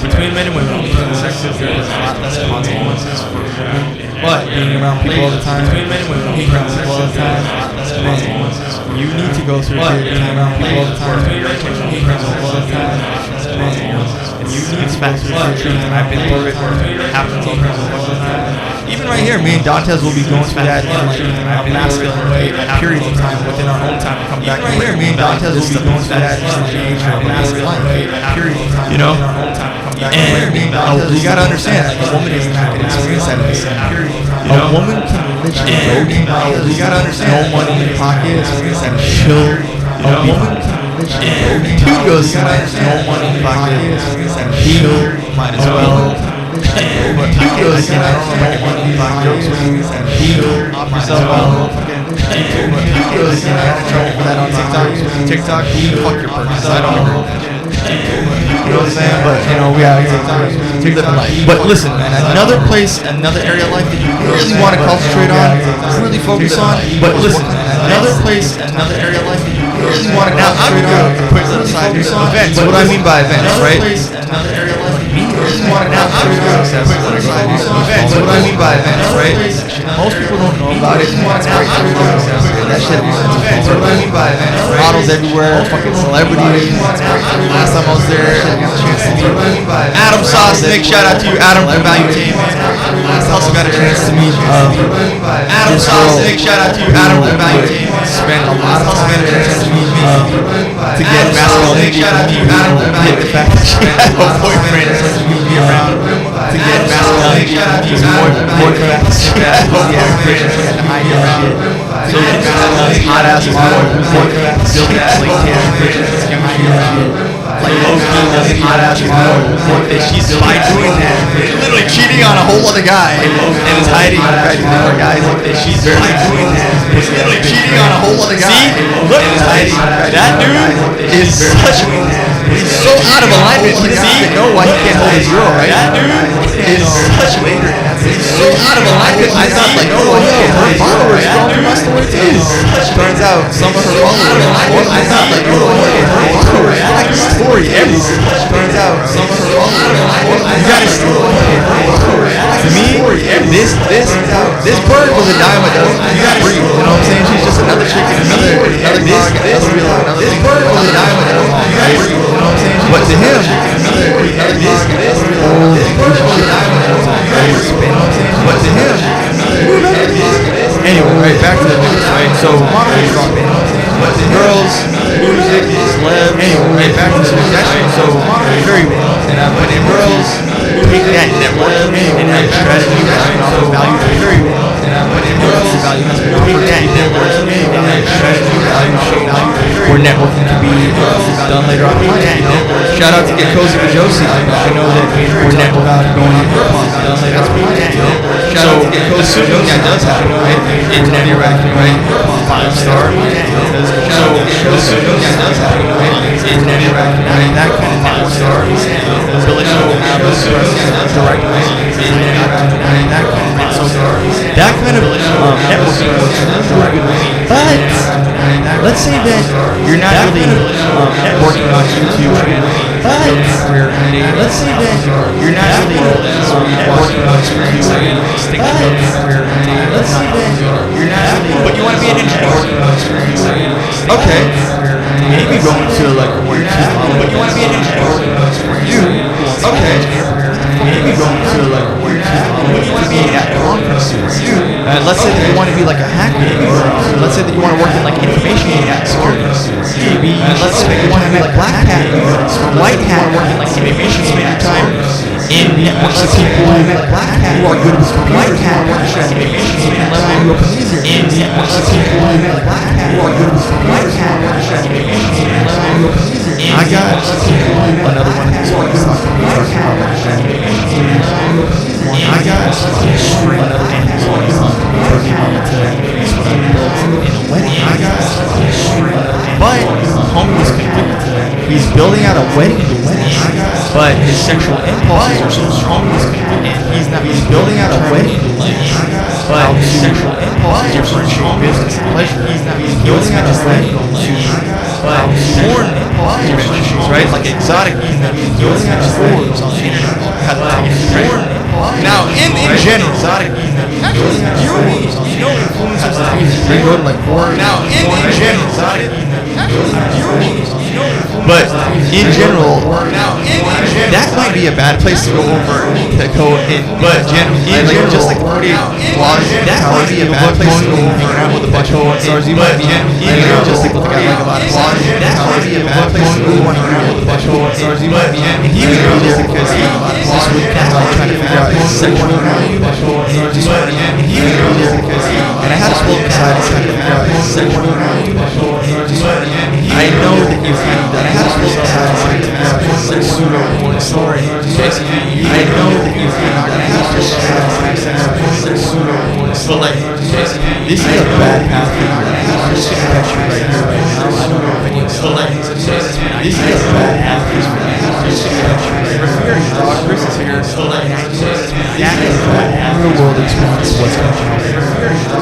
between men and women, sex is there is a lot less consequences for women. But being around people all the time, between men and women, being around people all the time, a lot less consequences. You need to go through a period of time around people all the time. Being around people all the time, a lot less consequences. You need to go through a period of time. I've been through it. It happens all the time. Even right here, me and Dantes will be going through that in like a masculine way at periods of time within our own time to come back. Right here, me and Dantes will be going through that in like a masculine way at periods of time within our own time to come back. And you gotta understand, like a woman is not gonna experience that in the same period. A woman can literally go to you gotta understand, no money in pocket, chill. A woman can literally dude goes to no money in pocket, chill, might as well. But he goes, I don't know if I can make any jokes with you, and he off yourself out. He goes, I don't know for that on TikTok, fuck your purpose. I don't know. You know what I'm saying? But, you know, we have TikTok life. But listen, man, another area of life that you really want to concentrate on, really focus on. But listen, another area of life that you really want to concentrate on, quick little side here. Events. What I mean by events, right? Another area of life that you really want to concentrate on, quick little side here. Events. What I mean by events, right? Most people don't know about it. That shit is events. What I mean by events, right? Models everywhere, fucking celebrities. Last time I was there, I got a chance to meet Adam Sosnick. Shout out to you, Adam from Value Team. Also got a chance to meet Adam Sosnick. Shout out to you, Adam from Value Team. Spent a lot of time to get masculinity. Shout out to you, Adam from Value Team. The fact that she had a boyfriend to be around to get masculinity. She's more boyfriend. She had a boyfriend. She had to hide your shit. So hot ass boyfriend. Still got LinkedIn. She can hide your shit. like low-key doesn't hot ass that she's by doing that, literally cheating on a whole other guy and is hiding the fact that her guys like that she's by doing that, literally cheating on a whole other guy. See, look, that dude is such. He's so out of alignment. He doesn't even know why he can't hold his girl, right? That dude is such a hater. He's so out of alignment. I thought like, oh, her followers go through my story too. Turns out some of her followers. I thought like, oh, her followers like the story everywhere. Turns out some of her followers. You gotta to me, this bird was a dime a dozen. You gotta breathe. You know what I'm saying? She's just another chicken, another dog, this bird was a dime a dozen. You gotta breathe. You know what I'm saying? But to him, but to him, anyway, right, back to the news, right? So, girls, music, celeb, anyway, right, back to the news, actually, so, very well. But in girls, take that networking and that strategy that's been offered value very well. But in girls, value has been offered that networking and that strategy value where networking can be done later on in life. Shout out to Get Cozy with Josie. I know that we're networking going on hip hop done later on in life. Shout out to Get Cozy with Josie. That does happen, right? It's networking, right? 5-star. So, that does happen, right? It's networking, right? That kind of 5-star. Ability to have a direct that kind of networking but let's say that you're not really networking on YouTube but let's say that you're not really networking on YouTube let's say that you're not really but you want to be an engineer okay maybe going to like a 1-2 but you want to be an engineer you okay maybe going to like a 1-2 but you want to be at long let's say that you want to be like a hacker let's say that you want to work in like information security maybe let's say that you want to be like black hat white hat working like information spending time in networks of people who are black hat who are good with white hat working at information spending time in networks of people who are black hat who are good with white hat working at information spending time I got another one of these ones I got another one of these ones but homie was conflicted to that. He's building out a wedding business, but his sexual impulses are so strong. He's building out a wedding business, but his sexual impulses differentiate business and pleasure. He's building out a wedding business, but porn differentiates, right? Like exotic building out stores on the internet. Now, in general, exotic you know influencers that they go to like porn. Now, in general, but in general, that might be a bad place to go over to go in. But in general, just like 48 laws, that might be a bad place to go hang out with a bunch of stars. You might be in general, just like looking at like a lot of laws. That might be a bad place to go hang out with a bunch of stars. You might be and he would go there because he was with that like trying to figure out his sexual value. And he would go there because and I had to pull him aside and try to figure out his sexual value. I know that you've kind of done. I had to pull him aside and try to figure out his pseudo porn story. Basically, I know that you've kind of done. I had to pull him aside and try to figure out his pseudo porn story. But like, this is a bad path for you. I'm just gonna catch you right here, right now. I don't know if anyone. But like, this is a bad path for you. I'm just gonna catch you right here. Chris is here. So like, that is a bad path. Real world experience. What's going on?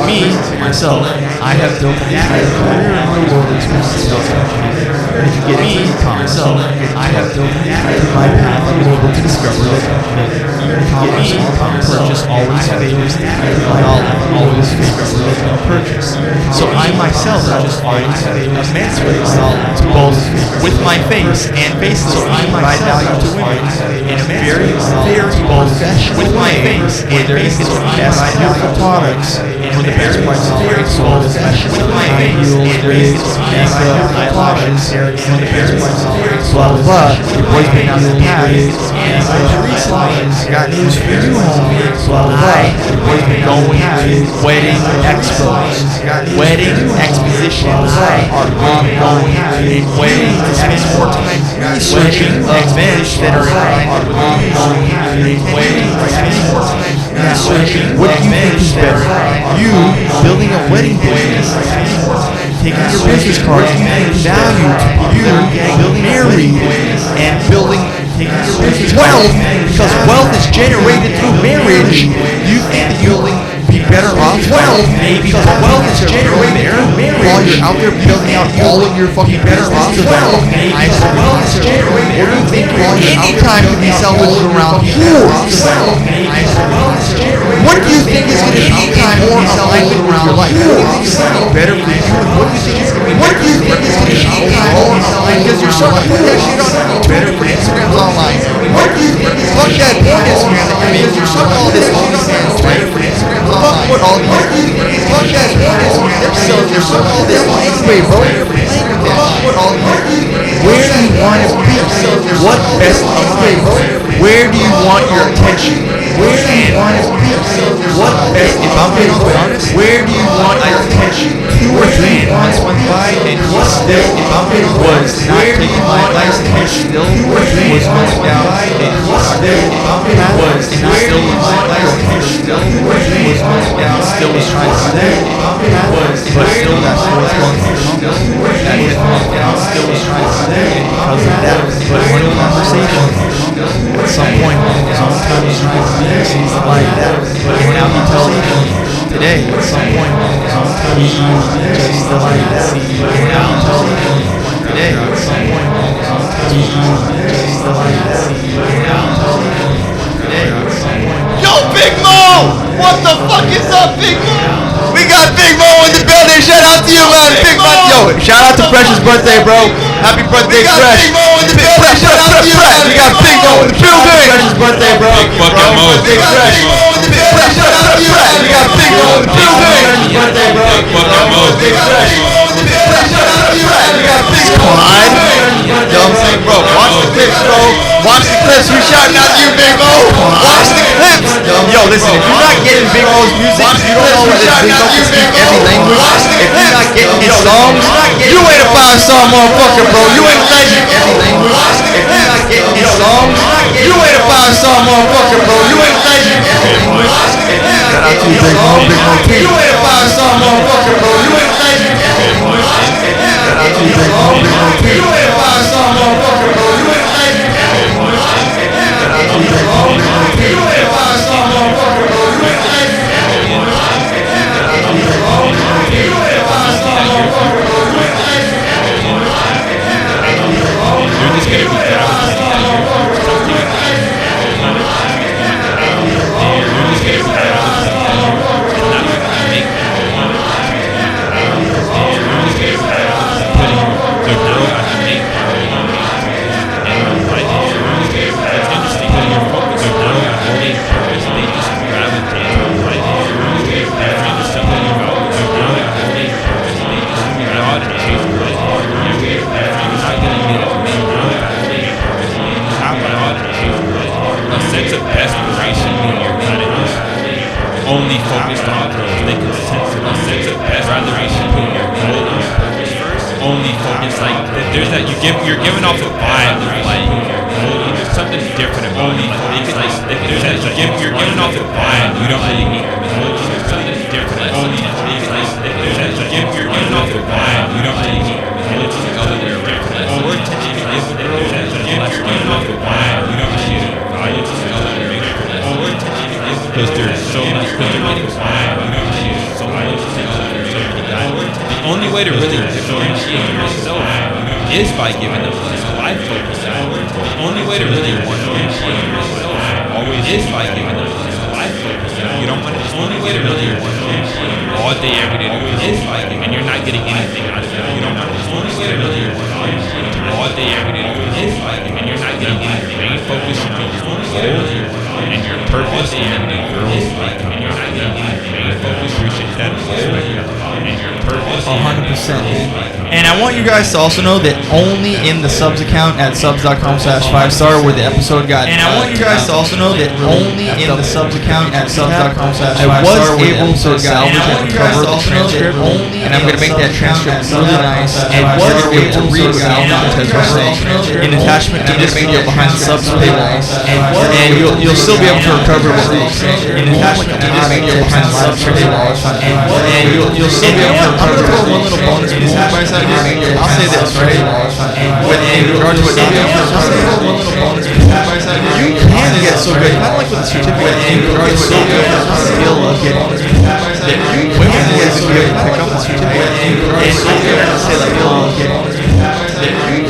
Me, myself, I have built an entire career in real world experience. And if you get me, myself, I have built an entire my path. I'm able to discover that e-commerce purchase always favors knowledge, always favors original purchase. So I myself just always emancipate knowledge, both with my face and faceless. So I provide value to women in a very, very both with my face and faceless. As I have products for the best price on rates, so this measures with high heels, wigs, makeup, eyelashes, hair, one of the best price on rates, blah blah blah. Your boy's been down the path, and recently I got news for you, homie, blah blah blah. Your boy's been going to wedding expos, wedding expositions are ongoing, and wedding to spend more time researching events that are ongoing, and wedding to spend more time researching what do you think is better? You building a wedding business, taking your business cards, adding value to you building married and building wealth, because wealth is generated through marriage. You think that you'll be better off wealth because wealth is generated through marriage while you're out there building out all of your fucking better off wealth. I said wealth is generated through marriage. Anytime to be selfish around whores. What do you think is going to be time more aligned with your life? Better for you. What do you think is going to be time more aligned? Because you're starting to put that shit on better for Instagram's online. What do you think is fuck that porn Instagram that you're making? You're showing all this OnlyFans better for Instagram's online. Fuck all these. Fuck that porn Instagram. They're showing all this anyway, bro. You're playing with that. Fuck all these. Where do you want to be? What best anyway, bro? Where do you want your attention? Where do you want to be? What best, if I'm being honest, where do you want your attention? 2 or 3 months went by and he still, if I'm being honest, was not taking my advice and he still was going down and he still, if I'm being honest, and I still was my advice and he still was going down, still was trying to do that, but still that's what's going through that hit me down, still was trying to do that, and because of that, but one conversation, at some point, sometimes you can see a season like that, but now he tells me today, at some point, he just like that, but now he tells me today, at some point, he just like that, but now he tells me today, at some point. Yo, Big Mo! What the fuck is up, Big Mo? We got Big Mo in the building. Shout out to you, man. Big Mo. Yo, shout out to Fresh's birthday, bro. Happy birthday, Fresh. Big Mo in the building. Shout out to you, man. We got Big Mo in the building. Fresh's birthday, bro. Big fucking Mo. Big Fresh. Shout out to you, man. We got Big Mo in the building. Fresh's birthday, bro. Big fucking Mo. Big Fresh. Shout out to you, man. We got Big Mo. You know what I'm saying, bro? Watch the clips, bro. Watch the clips. We shouting out to you, Big Mo. Watch the clips. Yo, listen, if you're not getting Big Mo's music, you don't know that Big Mo can speak every language. If you're not getting his songs, you ain't a 5-star motherfucker, bro. You ain't a legend. Every language. If you're not getting his songs, you ain't a 5-star motherfucker, bro. You ain't a legend. Every language. Shout out to you, Big Mo. Big Mo T. You ain't a 5-star motherfucker, bro. You ain't a legend. Every language. Shout out to you, Big Mo. Big Mo T. You ain't a 5-star motherfucker, bro. You ain't a legend. Every language. Shout out to you, Big Mo. Big Mo T. You ain't a 5-star motherfucker, bro. You ain't a legend. You're just gonna be only focused on growth. They can sense a sense of aspiration, putting your goal and your purpose first. Only focus, like there's that you're giving off a vibe of like there's something different about it. Like there's that you're giving off a vibe. You don't really need there's something different. Like only there's that you're giving off a vibe. You don't really need other way around. Or attention to give a girl. You're giving off a vibe. You don't really need value to the other way around. Or attention to give because there's so much. Because they're getting vibe. You don't need so much. The only way to really differentiate yourself is by giving them this life focus. The only way to really differentiate yourself always is by giving them this life focus. You don't want to. The only way to really differentiate all day, every day is by giving, and you're not getting anything out of it. You don't want to. The only way to really differentiate all day, every day is by giving, and you're not getting anything. Your main focus should be your goals and your purpose and the girls, and you're not getting anything. Your main focus should be that. and your purpose. 100%. And I want you guys to also know that only in the subs account at subs.com/5star where the episode got. And I want you guys to also know that only in the subs account at subs.com/5star I was able to salvage and cover the transcript, and I'm gonna make that transcript really nice. And was able to read salvage as we're saying in attachment to this video behind the subs paywall, and you'll still be able to recover what we're saying in attachment to this video behind the subs paywall, and you'll still be able to recover. I'm gonna throw one little bonus piece of advice. I'll say this, right? In regards to what you can get so good, kind of like with the certificate, in regards to so good skill of getting that women will even be able to pick up on certificate. And I can say like,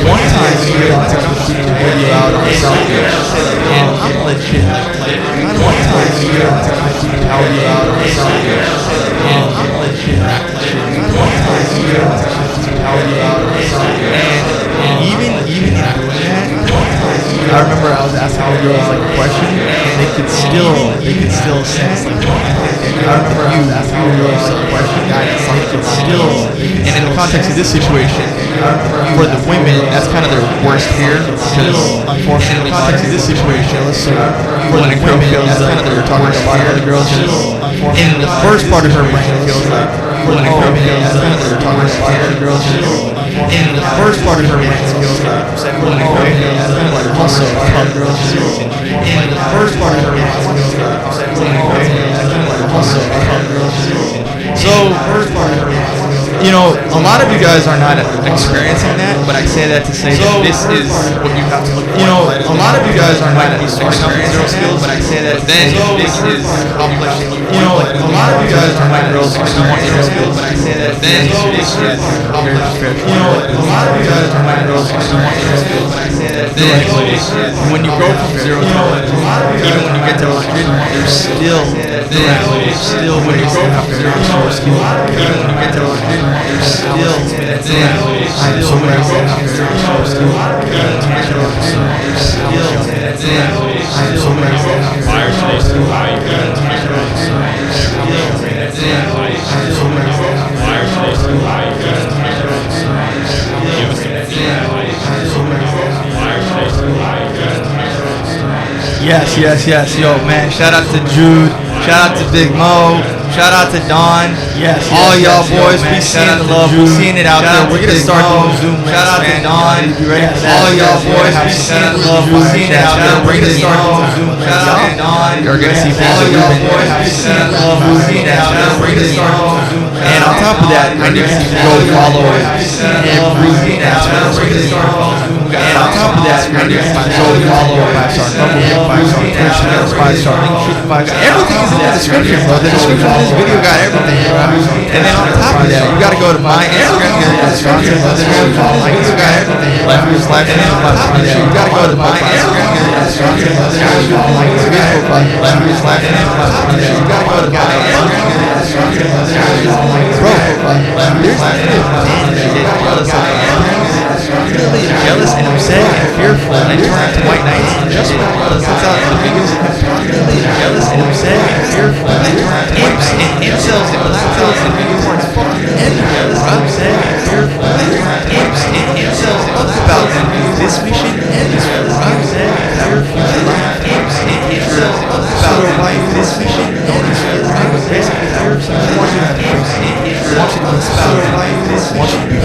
one time we were able to pick up a video out on myself, and I'm legit. One time we were able to pick up a video out on myself, and I'm legit. One time we were able to pick up and even in doing that, I remember I was asking the girls like a question, and they could still sense like. I remember I was asking the girls a question, they could still, and in the context of this situation, for the women, that's kind of their worst fear, because unfortunately, in the context of this situation, let's say when a girl feels that's kind of their worst fear, the girl just in the first part of her brain feels like when a girl feels that's kind of their worst fear, the girl just in the first part of her brain feels like when a girl feels that's kind of like also a girl just in the first part of her brain feels like when a girl feels that's kind of like also a girl just so you know, a lot of you guys are not experiencing that, but I say that to say that this is what you have to look for. You know, a lot of you guys are not experiencing skills, but I say that then this is accomplishing. You know, a lot of you guys are not experiencing skills, but I say that then this is accomplishing. You know, a lot of you guys are not experiencing skills, but I say that then when you go from 0 to 100, even when you get to 100, you're still when you go from 0 to 100, even when you get to 100. You're still I'm so many Yes. Yo, man, shout out to Jude. Shout out to Big Mo. Shout out to Don. All y'all boys, we seeing the love. We're seeing it out there. We're gonna start doing Zoom. Shout out to Don. All y'all boys, we seeing the love. We're seeing it out there. We're gonna start doing Zoom. Shout out to Don. You're gonna see all y'all boys, we seeing the love. We're seeing it out there. We're gonna start doing Zoom. And on top of that, I need you to go follow everything that's and on top of that, I need you to go follow 5-star Double, 5-star Twitch, 5-star Link, 5-star. Everything is in the description, bro. The description of this video got everything, bro. And then on top of that, you gotta go to my Instagram. You got everything. Life is life. And then on top of that, you gotta go to my Instagram. Facebook Life is life. And then on top of that, you gotta go to my Instagram. Bro, there's men that get jealous of really jealous and upset and fearful, and they turn into white knights. And just when it sets out the videos, really jealous and upset and fearful, and they turn into imps and incels and black cells and unicorns. And jealous and upset and fearful, and they turn into imps and incels and black about them. This mission and this